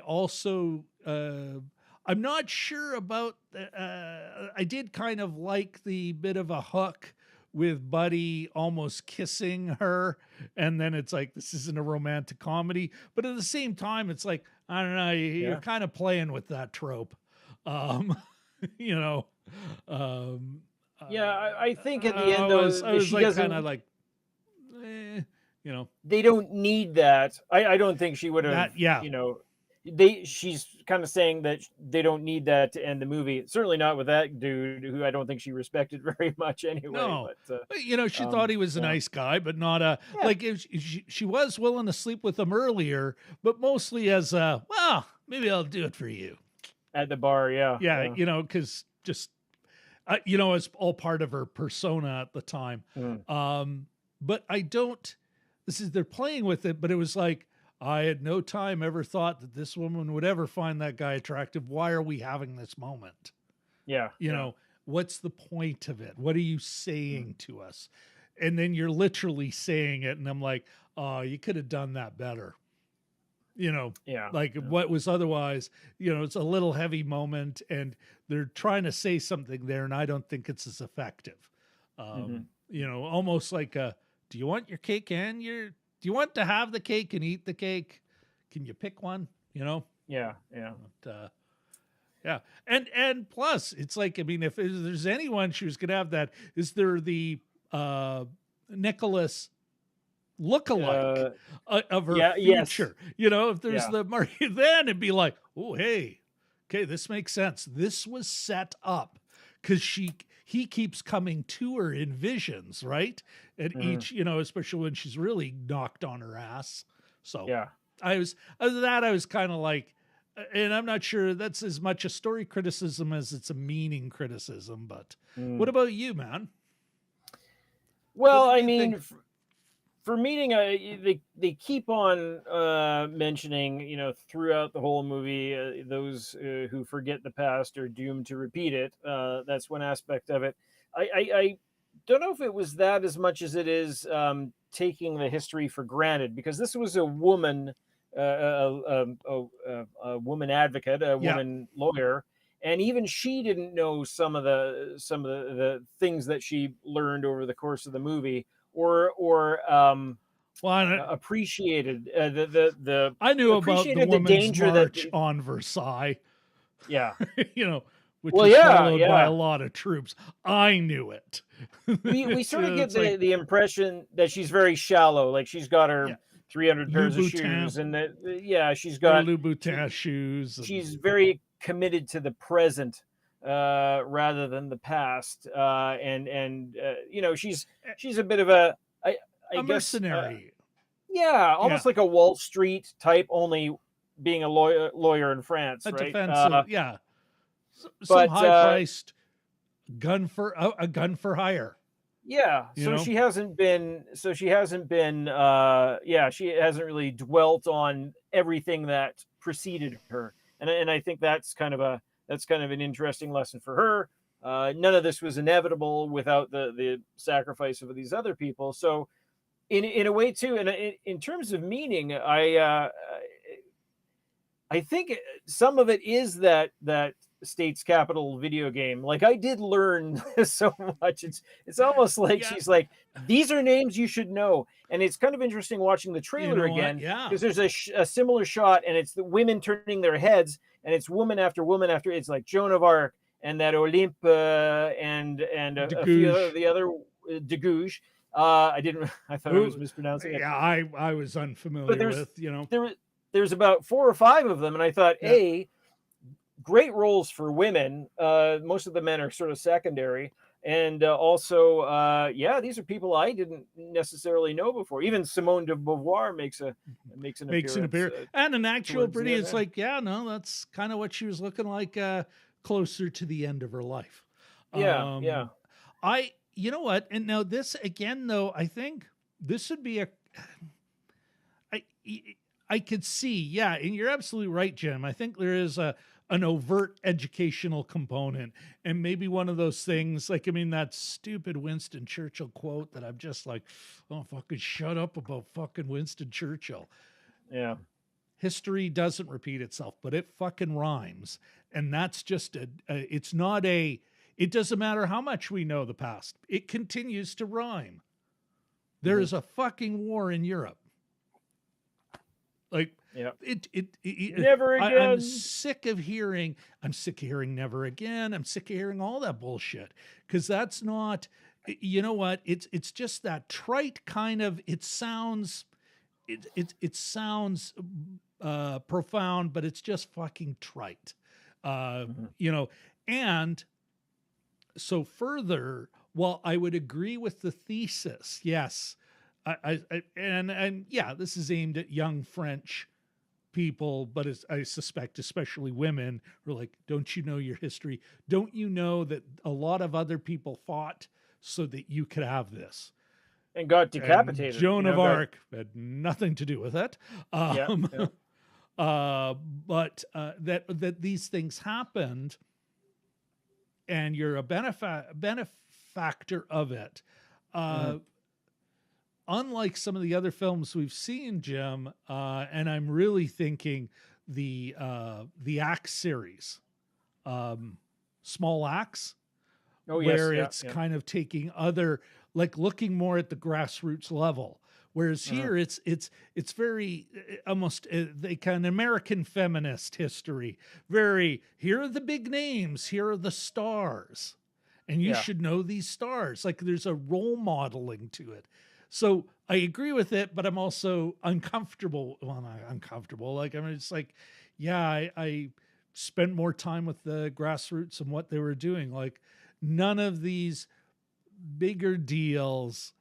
also, I'm not sure about, I did kind of like the bit of a hook with Buddy almost kissing her, and then it's like, this isn't a romantic comedy, but at the same time, it's like, I don't know, you're kind of playing with that trope. I think at the end, though, I was she like, doesn't kind of like, they don't need that. I don't think she would have, she's kind of saying that they don't need that to end the movie. Certainly not with that dude, who I don't think she respected very much anyway. No, but, she thought he was a nice guy, but not like, if she was willing to sleep with him earlier, but mostly as well, maybe I'll do it for you at the bar. Because just it's all part of her persona at the time. But they're playing with it, but it was like, I had no time ever thought that this woman would ever find that guy attractive. Why are we having this moment? What's the point of it? What are you saying to us? And then you're literally saying it, and I'm like, oh, you could have done that better. What was otherwise, it's a little heavy moment, and they're trying to say something there, and I don't think it's as effective. Almost like do you want your cake and do you want to have the cake and eat the cake? Can you pick one? Yeah. And plus, it's like, I mean, if there's anyone she was going to have that, is there the Nicholas lookalike of her future? If there's the Marie, then it'd be like, oh, hey, okay, this makes sense. This was set up because he keeps coming to her in visions, right? At each, especially when she's really knocked on her ass. So I was kind of like, and I'm not sure that's as much a story criticism as it's a meaning criticism, but what about you, man? Well, I mean, for meaning, they keep on mentioning, throughout the whole movie, those who forget the past are doomed to repeat it. That's one aspect of it. I don't know if it was that as much as it is taking the history for granted, because this was a woman, a woman advocate, a woman lawyer, and even she didn't know some of the things that she learned over the course of the movie, or appreciated the I knew about the Women's danger March on Versailles. Yeah. Which was followed by a lot of troops. I knew it. we sort of get the impression that she's very shallow. Like, she's got her 300 pairs of shoes, and she's got Louboutin shoes. She's very committed to the present rather than the past. She's a bit of a mercenary. Almost like a Wall Street type, only being a lawyer in France, right? Defensive, some high-priced gun for a gun for hire. Yeah, she hasn't been. She hasn't really dwelt on everything that preceded her, and I think that's kind of an interesting lesson for her. None of this was inevitable without the sacrifice of these other people. So, in a way too, and in terms of meaning, I think some of it is that State's Capital video game. Like, I did learn so much. It's almost like she's like, these are names you should know. And it's kind of interesting watching the trailer again, because there's a similar shot, and it's the women turning their heads, and it's woman after woman after. It's like Joan of Arc and that Olympe and a few of the other Degouche. I thought I was mispronouncing it. Yeah, I was unfamiliar with. There's about 4 or 5 of them, and I thought, great roles for women. Most of the men are sort of secondary, and also, these are people I didn't necessarily know before. Even Simone de Beauvoir makes an appearance, and an actual pretty. It's like, that's kind of what she was looking like closer to the end of her life. You know what? And now this again, though, I think this would be I could see, and you're absolutely right, Jim. I think there is an overt educational component, and maybe one of those things, like, that stupid Winston Churchill quote that I'm just like, oh, fucking shut up about fucking Winston Churchill. Yeah. History doesn't repeat itself, but it fucking rhymes. And that's just it doesn't matter how much we know the past. It continues to rhyme. There is a fucking war in Europe. Like, never again. I'm sick of hearing never again. I'm sick of hearing all that bullshit, because that's not, what? It's just that trite kind of, it sounds profound, but it's just fucking trite. And so further, while I would agree with the thesis, yes, this is aimed at young French people, but I suspect especially women who are like, don't you know your history? Don't you know that a lot of other people fought so that you could have this? And got decapitated. And Joan of Arc had nothing to do with it. But that these things happened, and you're a benefactor of it. Unlike some of the other films we've seen, Jim, and I'm really thinking the Axe series, Small Axe, where it's kind of taking other, like, looking more at the grassroots level. Whereas here it's very almost like an American feminist history. Very, here are the big names, here are the stars, and you should know these stars. Like, there's a role modeling to it. So I agree with it, but I'm also uncomfortable. Well, not uncomfortable. Like, it's like, I spent more time with the grassroots and what they were doing. Like, none of these bigger deals,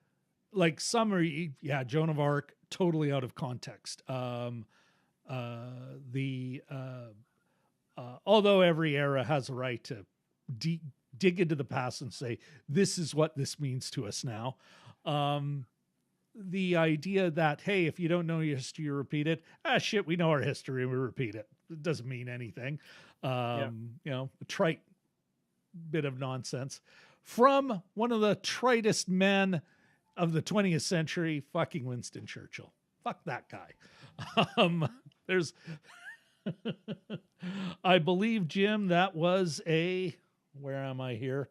like some are, Joan of Arc, totally out of context. Although every era has a right to dig into the past and say, this is what this means to us now. the idea that, hey, if you don't know your history, you repeat it. Shit, we know our history and we repeat it. It doesn't mean anything. You know, a trite bit of nonsense from one of the tritest men of the 20th century, fucking Winston Churchill. Fuck that guy. There's, I believe, Jim, that was a, where am I here?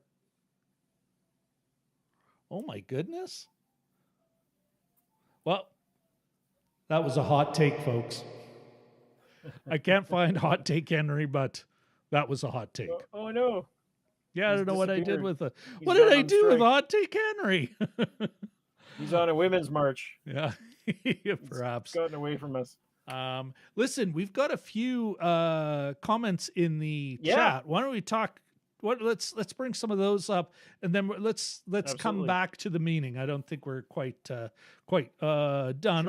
Oh my goodness. Well, that was a hot take, folks. I can't find hot take Henry, but that was a hot take. Oh no. Yeah, I don't know what I did with the. He's What did gone I on do with strike. hot take Henry? He's on a women's march. Yeah, perhaps. It's gotten away from us. Listen, we've got a few comments in the chat. Why don't we talk? Let's bring some of those up, and then let's come back to the meaning. I don't think we're quite done,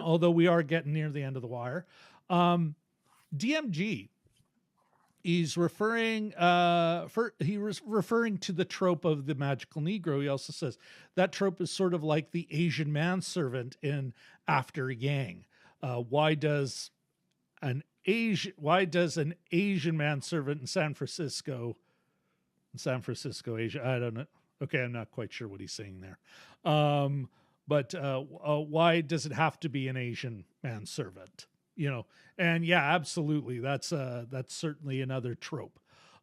although we are getting near the end of the wire. DMG. He's referring referring to the trope of the magical Negro. He also says that trope is sort of like the Asian manservant in After Yang. Why does an Asian manservant in San Francisco, Asia? I don't know. Okay, I'm not quite sure what he's saying there. But why does it have to be an Asian manservant? You know, and yeah, absolutely. That's certainly another trope.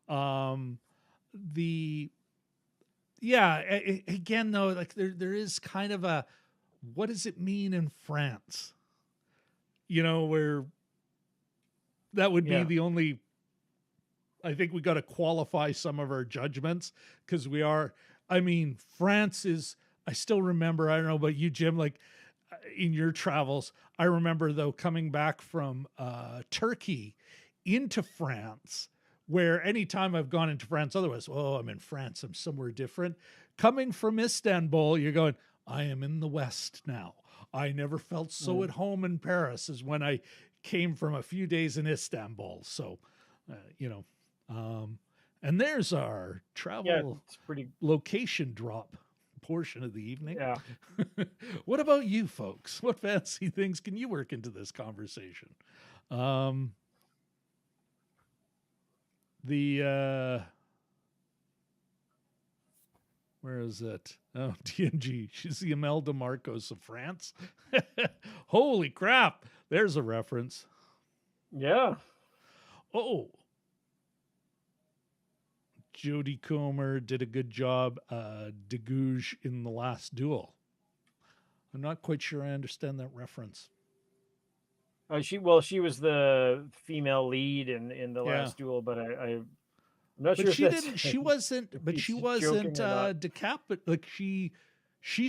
Again though, like there is kind of a, what does it mean in France? You know, where that would be the only, I think we got to qualify some of our judgments because France is, I still remember, I don't know about you, Jim, like, in your travels, I remember though coming back from Turkey into France, where anytime I've gone into France, otherwise, I'm in France, I'm somewhere different. Coming from Istanbul, you're going, I am in the West now. I never felt so at home in Paris as when I came from a few days in Istanbul. So, and there's our travel location drop portion of the evening. Yeah. What about you folks? What fancy things can you work into this conversation? Where is it? Oh, DMG. She's the Imelda Marcos of France. Holy crap. There's a reference. Yeah. Oh. Jodie Comer did a good job, Degouge in The Last Duel. I'm not quite sure I understand that reference. She was the female lead in The Last Duel, but I'm not sure. She wasn't decapitated. Like she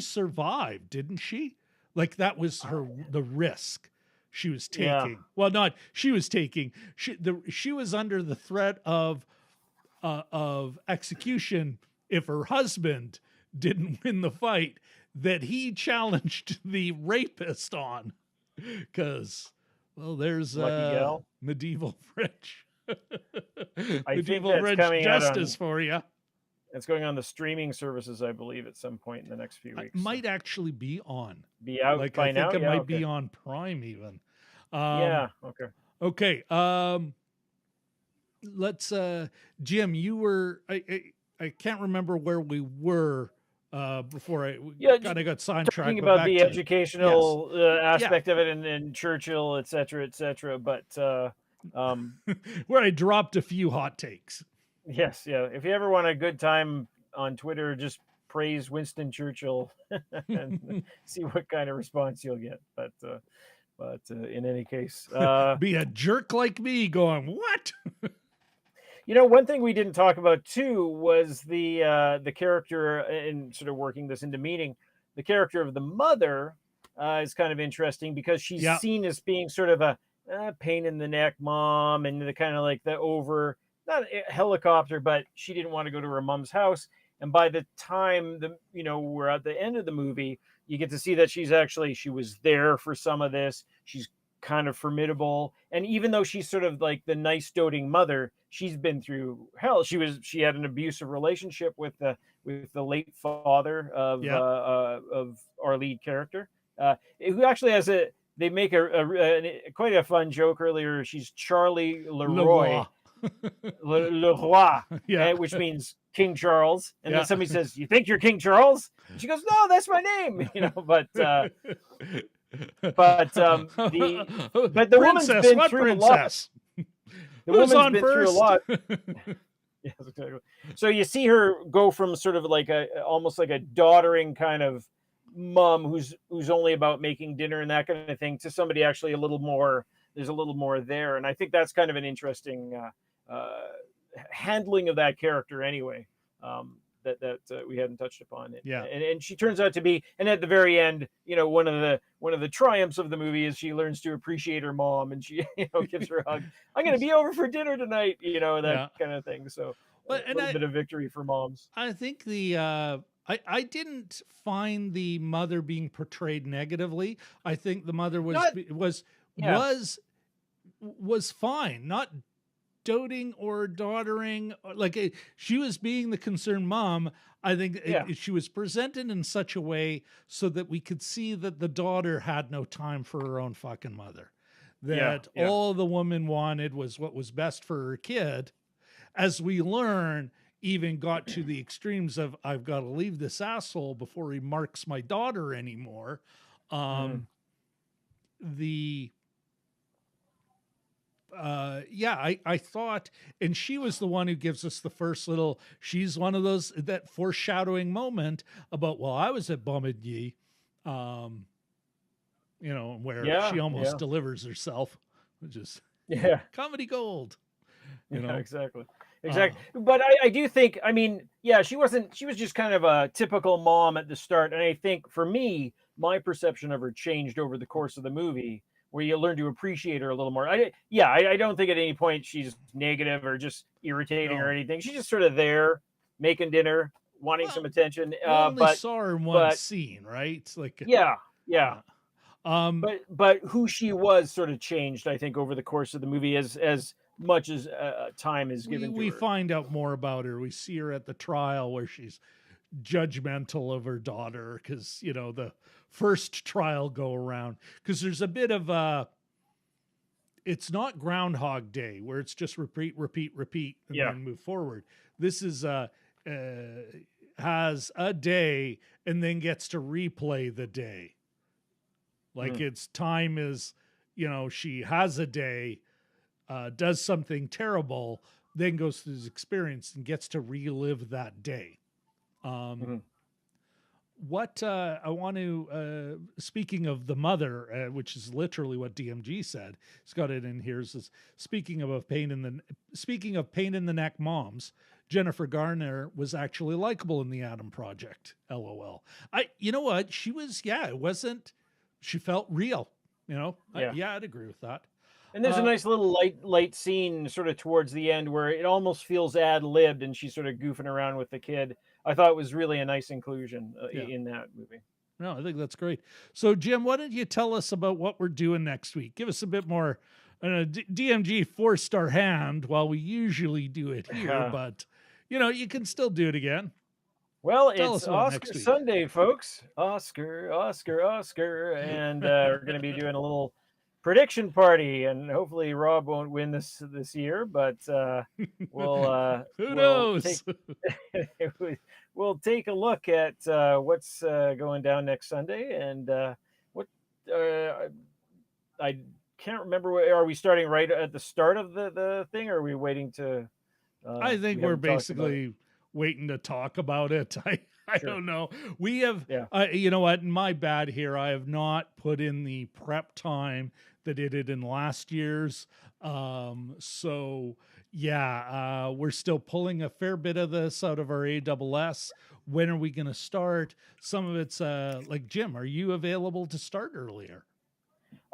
survived, didn't she? Like that was the risk she was taking. Yeah. Well, not she was taking. She was under the threat of execution if her husband didn't win the fight that he challenged the rapist on, because there's medieval French medieval French justice for you. It's going on the streaming services, I believe, at some point in the next few weeks. It might actually be on. Be out like by I think now? it might be on Prime even. Okay. Let's Jim, you were I can't remember where we were before I kind of got sidetracked. Talking about the educational aspect of it and Churchill, et cetera, but where I dropped a few hot takes. Yes, yeah. If you ever want a good time on Twitter, just praise Winston Churchill and see what kind of response you'll get. But in any case, be a jerk like me going, what? One thing we didn't talk about too was the character, and sort of working this into meaning. The character of the mother is kind of interesting because she's seen as being sort of a pain in the neck mom, and the kind of like the not a helicopter, but she didn't want to go to her mom's house. And by the time we're at the end of the movie, you get to see that she was there for some of this. She's kind of formidable, and even though she's sort of like the nice doting mother, she's been through hell. She had an abusive relationship with the late father of our lead character, who actually has they make quite a fun joke earlier. She's Charlie Leroy. Leroy, Yeah. which means King Charles. And Yeah. then somebody says, "You think you're King Charles?" And she goes, "No, that's my name." But the woman's Princess, been what through princess? a lot. The Who's woman's on been through a first? lot. Yes, exactly. So you see her go from sort of like almost like a doddering kind of mom who's only about making dinner and that kind of thing to somebody actually a little more. There's a little more there, and I think that's kind of an interesting handling of that character anyway. That we hadn't touched upon it. Yeah. And she turns out to be, and at the very end, one of the triumphs of the movie is she learns to appreciate her mom, and she gives her a hug. I'm going to be over for dinner tonight, that kind of thing. So a little bit of victory for moms. I think I didn't find the mother being portrayed negatively. I think the mother was fine, not doting or doddering, like she was being the concerned mom. I think she was presented in such a way so that we could see that the daughter had no time for her own fucking mother, that all the woman wanted was what was best for her kid. As we learn, even got to the extremes of, I've got to leave this asshole before he marks my daughter anymore. I thought, and she was the one who gives us the first little, she's one of those, that foreshadowing moment about, well, I was at Bombardier, where she almost delivers herself, which is comedy gold. Exactly. But I do think, she was just kind of a typical mom at the start. And I think for me, my perception of her changed over the course of the movie, where you learn to appreciate her a little more. I don't think at any point she's negative or just irritating or anything. She's just sort of there, making dinner, wanting some attention. But saw her in one scene, right? It's like but who she was sort of changed, I think, over the course of the movie as much as time is given to her. We find out more about her. We see her at the trial where she's judgmental of her daughter because the first trial go around, because there's a bit of it's not Groundhog Day where it's just repeat and then move forward. This is has a day and then gets to replay the day, like its time is she has a day, does something terrible, then goes through this experience and gets to relive that day. What I want to, speaking of the mother, which is literally what DMG said, he's got it in here. Says, speaking of pain in the neck moms, Jennifer Garner was actually likable in the Atom Project. LOL. You know what? She was, it wasn't, she felt real, I'd agree with that. And there's a nice little light scene sort of towards the end where it almost feels ad-libbed and she's sort of goofing around with the kid. I thought it was really a nice inclusion in that movie. No, I think that's great. So, Jim, why don't you tell us about what we're doing next week? Give us a bit more. DMG forced our hand while we usually do it here, but, you can still do it again. Well, it's Oscar Sunday, folks. Oscar. And we're going to be doing a little prediction party, and hopefully Rob won't win this year, but we'll who knows? We'll take a look at what's going down next Sunday, and what I can't remember. Are we starting right at the start of the thing, or are we waiting to? I think we're basically waiting to talk about it. I don't know. We have, you know what? My bad here. I have not put in the prep time that it did in last year's. We're still pulling a fair bit of this out of our ASS. When are we going to start? Some of it's like, Jim, are you available to start earlier?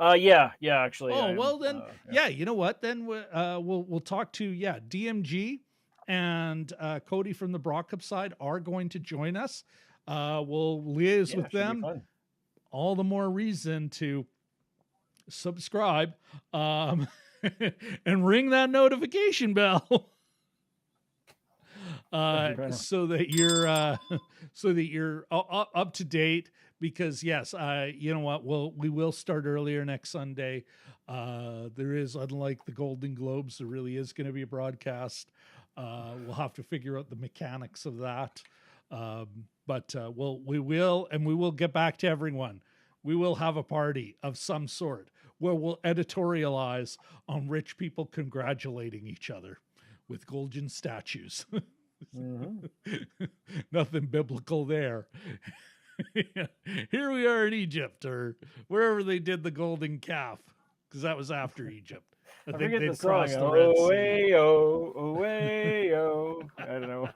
Actually. Oh, well then, you know what? Then we'll talk to, DMG and Cody from the Brock Cup side are going to join us. We'll liaise with them. All the more reason to subscribe and ring that notification bell so that you're up to date. because yes, you know what, we will start earlier next Sunday. There is, unlike the Golden Globes, there really is going to be a broadcast. We'll have to figure out the mechanics of that. But we will get back to everyone. We will have a party of some sort where we'll editorialize on rich people congratulating each other with golden statues. Nothing biblical there. Here we are in Egypt or wherever they did the golden calf, because that was after Egypt. I forget the song. Oh. I don't know.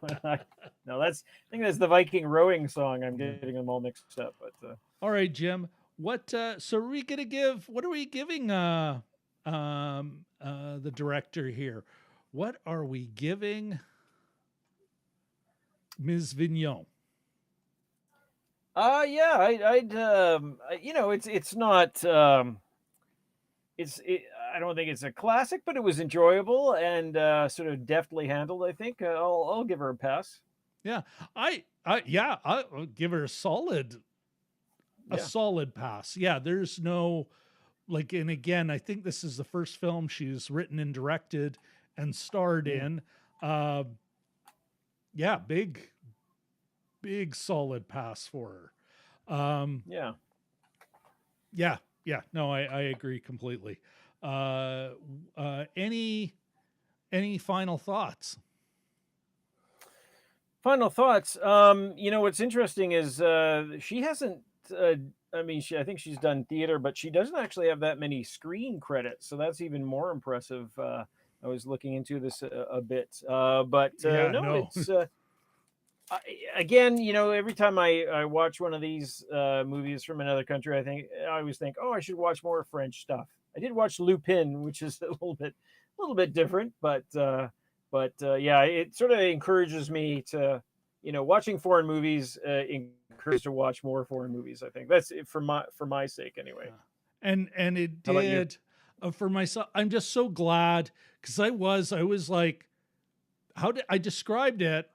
No, I think that's the Viking rowing song. I'm getting them all mixed up. But all right, Jim. What so are we gonna give? What are we giving the director here? What are we giving Ms. Vigneaux? Yeah, I'd you know, it's not I don't think it's a classic, but it was enjoyable and sort of deftly handled. I think I'll give her a pass. Yeah, I'll give her a solid pass. Yeah, there's no like, and again, I think this is the first film she's written and directed and starred in. Yeah, big solid pass for her. Yeah. No, I agree completely. Any final thoughts? Final thoughts. You know, what's interesting is she hasn't. I mean, I think she's done theater, but she doesn't actually have that many screen credits, so that's even more impressive. I was looking into this a bit, but it's. Again, you know, every time I watch one of these movies from another country, I always think, oh, I should watch more French stuff. I did watch Lupin, which is a little bit different, but yeah, it sort of encourages me to, you know, watching foreign movies encourages to watch more foreign movies. I think that's it for my sake anyway. And it did for myself. I'm just so glad because I was like, how did I described it?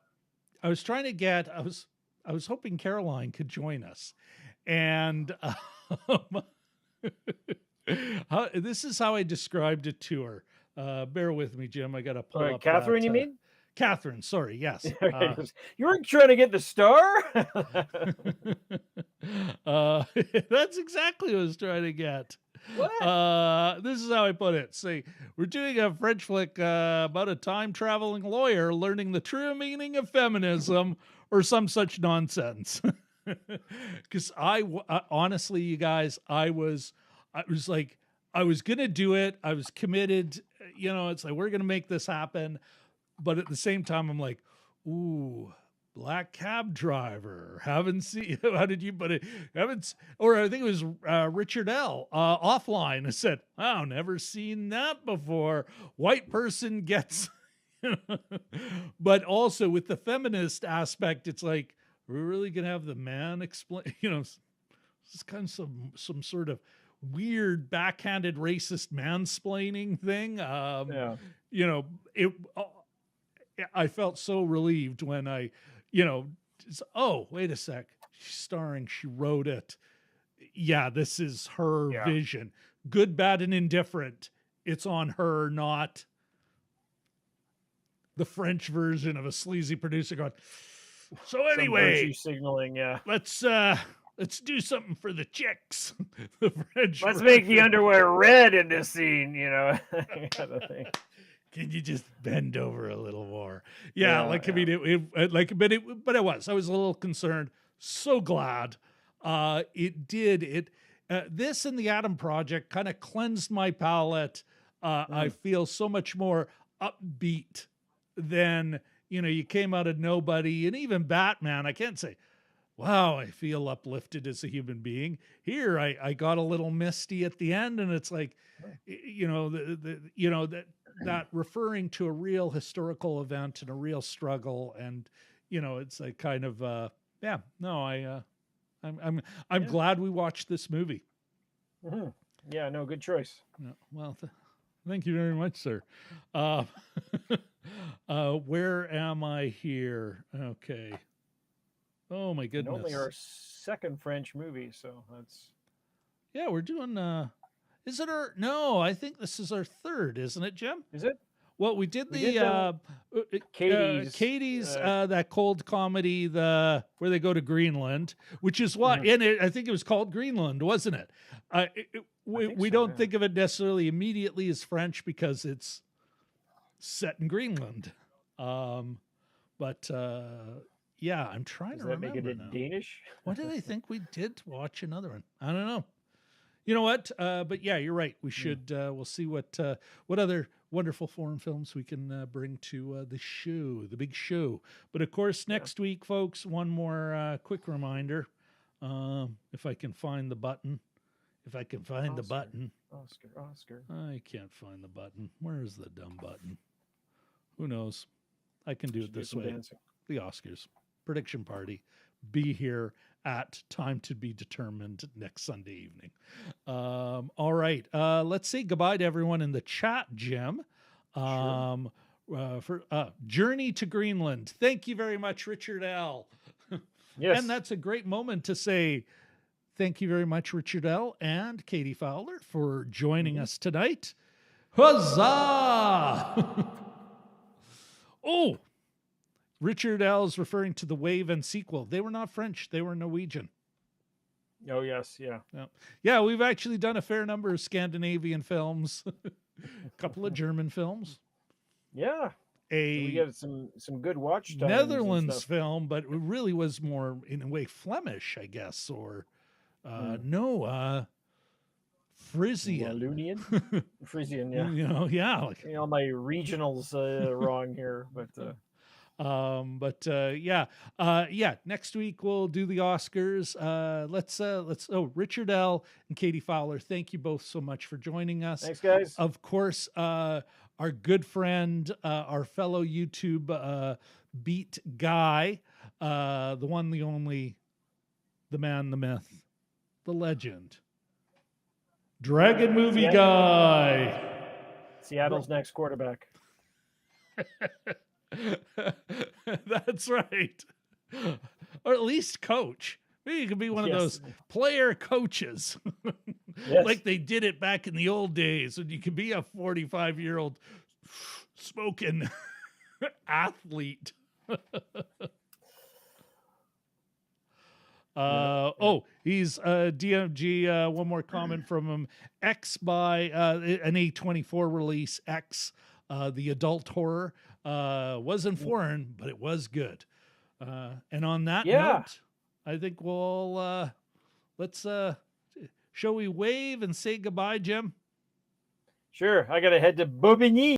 I was trying to get. I was hoping Caroline could join us, and this is how I described it to her. Bear with me, Jim. I got to pull up. Catherine, you mean? Catherine, sorry. Yes. You weren't trying to get the star. That's exactly what I was trying to get. What? This is how I put it. See, we're doing a French flick about a time-traveling lawyer learning the true meaning of feminism or some such nonsense. Because honestly, you guys, I was like, I was going to do it. I was committed. You know, it's like, we're going to make this happen. But at the same time, I'm like, ooh, black cab driver. Haven't seen. How did you put it? Haven't. Or I think it was Richard L. Offline. I said, "Wow, never seen that before." White person gets. But also with the feminist aspect, it's like, we're really gonna have the man explain. You know, it's kind of some sort of weird backhanded racist mansplaining thing. You know, I felt so relieved when I. You know, oh, wait a sec. She's starring, she wrote it. Yeah, this is her vision. Good, bad, and indifferent. It's on her, not the French version of a sleazy producer going, so anyway, signaling, let's do something for the chicks. The French let's make the underwear red in this scene, you know. Kind of thing. Can you just bend over a little more? Yeah, like, I mean, but I was a little concerned. So glad it did. This and the Atom Project kind of cleansed my palate. I feel so much more upbeat than, you know, you came out of nobody. And even Batman, I can't say, wow, I feel uplifted as a human being. Here, I got a little misty at the end, and it's like, you know, that referring to a real historical event and a real struggle, and you know, it's like kind of I'm glad we watched this movie. Mm-hmm. Yeah, no, good choice. Well, thank you very much, sir. Where am I here? Okay. Oh my And goodness. only our second French movie, so that's Yeah, we're doing is it our no, I think this is our third, isn't it, Jim? is it? Well, we did We the did Katie's that cold comedy, the where they go to Greenland, which is what in it. I think it was called Greenland, wasn't it? We don't think of it necessarily immediately as French because it's set in Greenland. But yeah, I'm trying Does to that remember make it now. Danish? What did I think we did watch another one? I don't know. You know what? But yeah, you're right. We should. We'll see what other wonderful foreign films we can bring to the show, the big show. But of course, next week, folks. One more quick reminder. If I can find the button. If I can find the button. Oscar. I can't find the button. Where is the dumb button? Who knows? I can do it this way. Dancing. The Oscars prediction party. Be here at time to be determined next Sunday evening. All right. Let's say goodbye to everyone in the chat, Jim. For Journey to Greenland. Thank you very much, Richard L. Yes. And that's a great moment to say thank you very much, Richard L. and Katie Fowler for joining us tonight. Huzzah! Oh, Richard L. is referring to the Wave and sequel. They were not French. They were Norwegian. Oh, yes. Yeah. Yeah, we've actually done a fair number of Scandinavian films, a couple of German films. Yeah. We got some good watch times. Netherlands film, but it really was more, in a way, Flemish, I guess, or Frisian. Wallonian? Frisian, yeah. Yeah. Like, my regionals wrong here, but... Next week we'll do the Oscars. Richard L. and Katie Fowler, thank you both so much for joining us. Thanks, guys. Of course, our good friend, our fellow YouTube beat guy, the one, the only, the man, the myth, the legend, Dragon Movie Guy. Seattle's next quarterback. That's right. Or at least coach. Maybe you could be one of those player coaches. Like they did it back in the old days when you could be a 45-year-old smoking athlete. He's DMG. One more comment from him. X by an A24 release. X, the adult horror. Wasn't foreign, but it was good. And on that note, I think we'll shall we wave and say goodbye, Jim? Sure. I gotta head to Bobigny.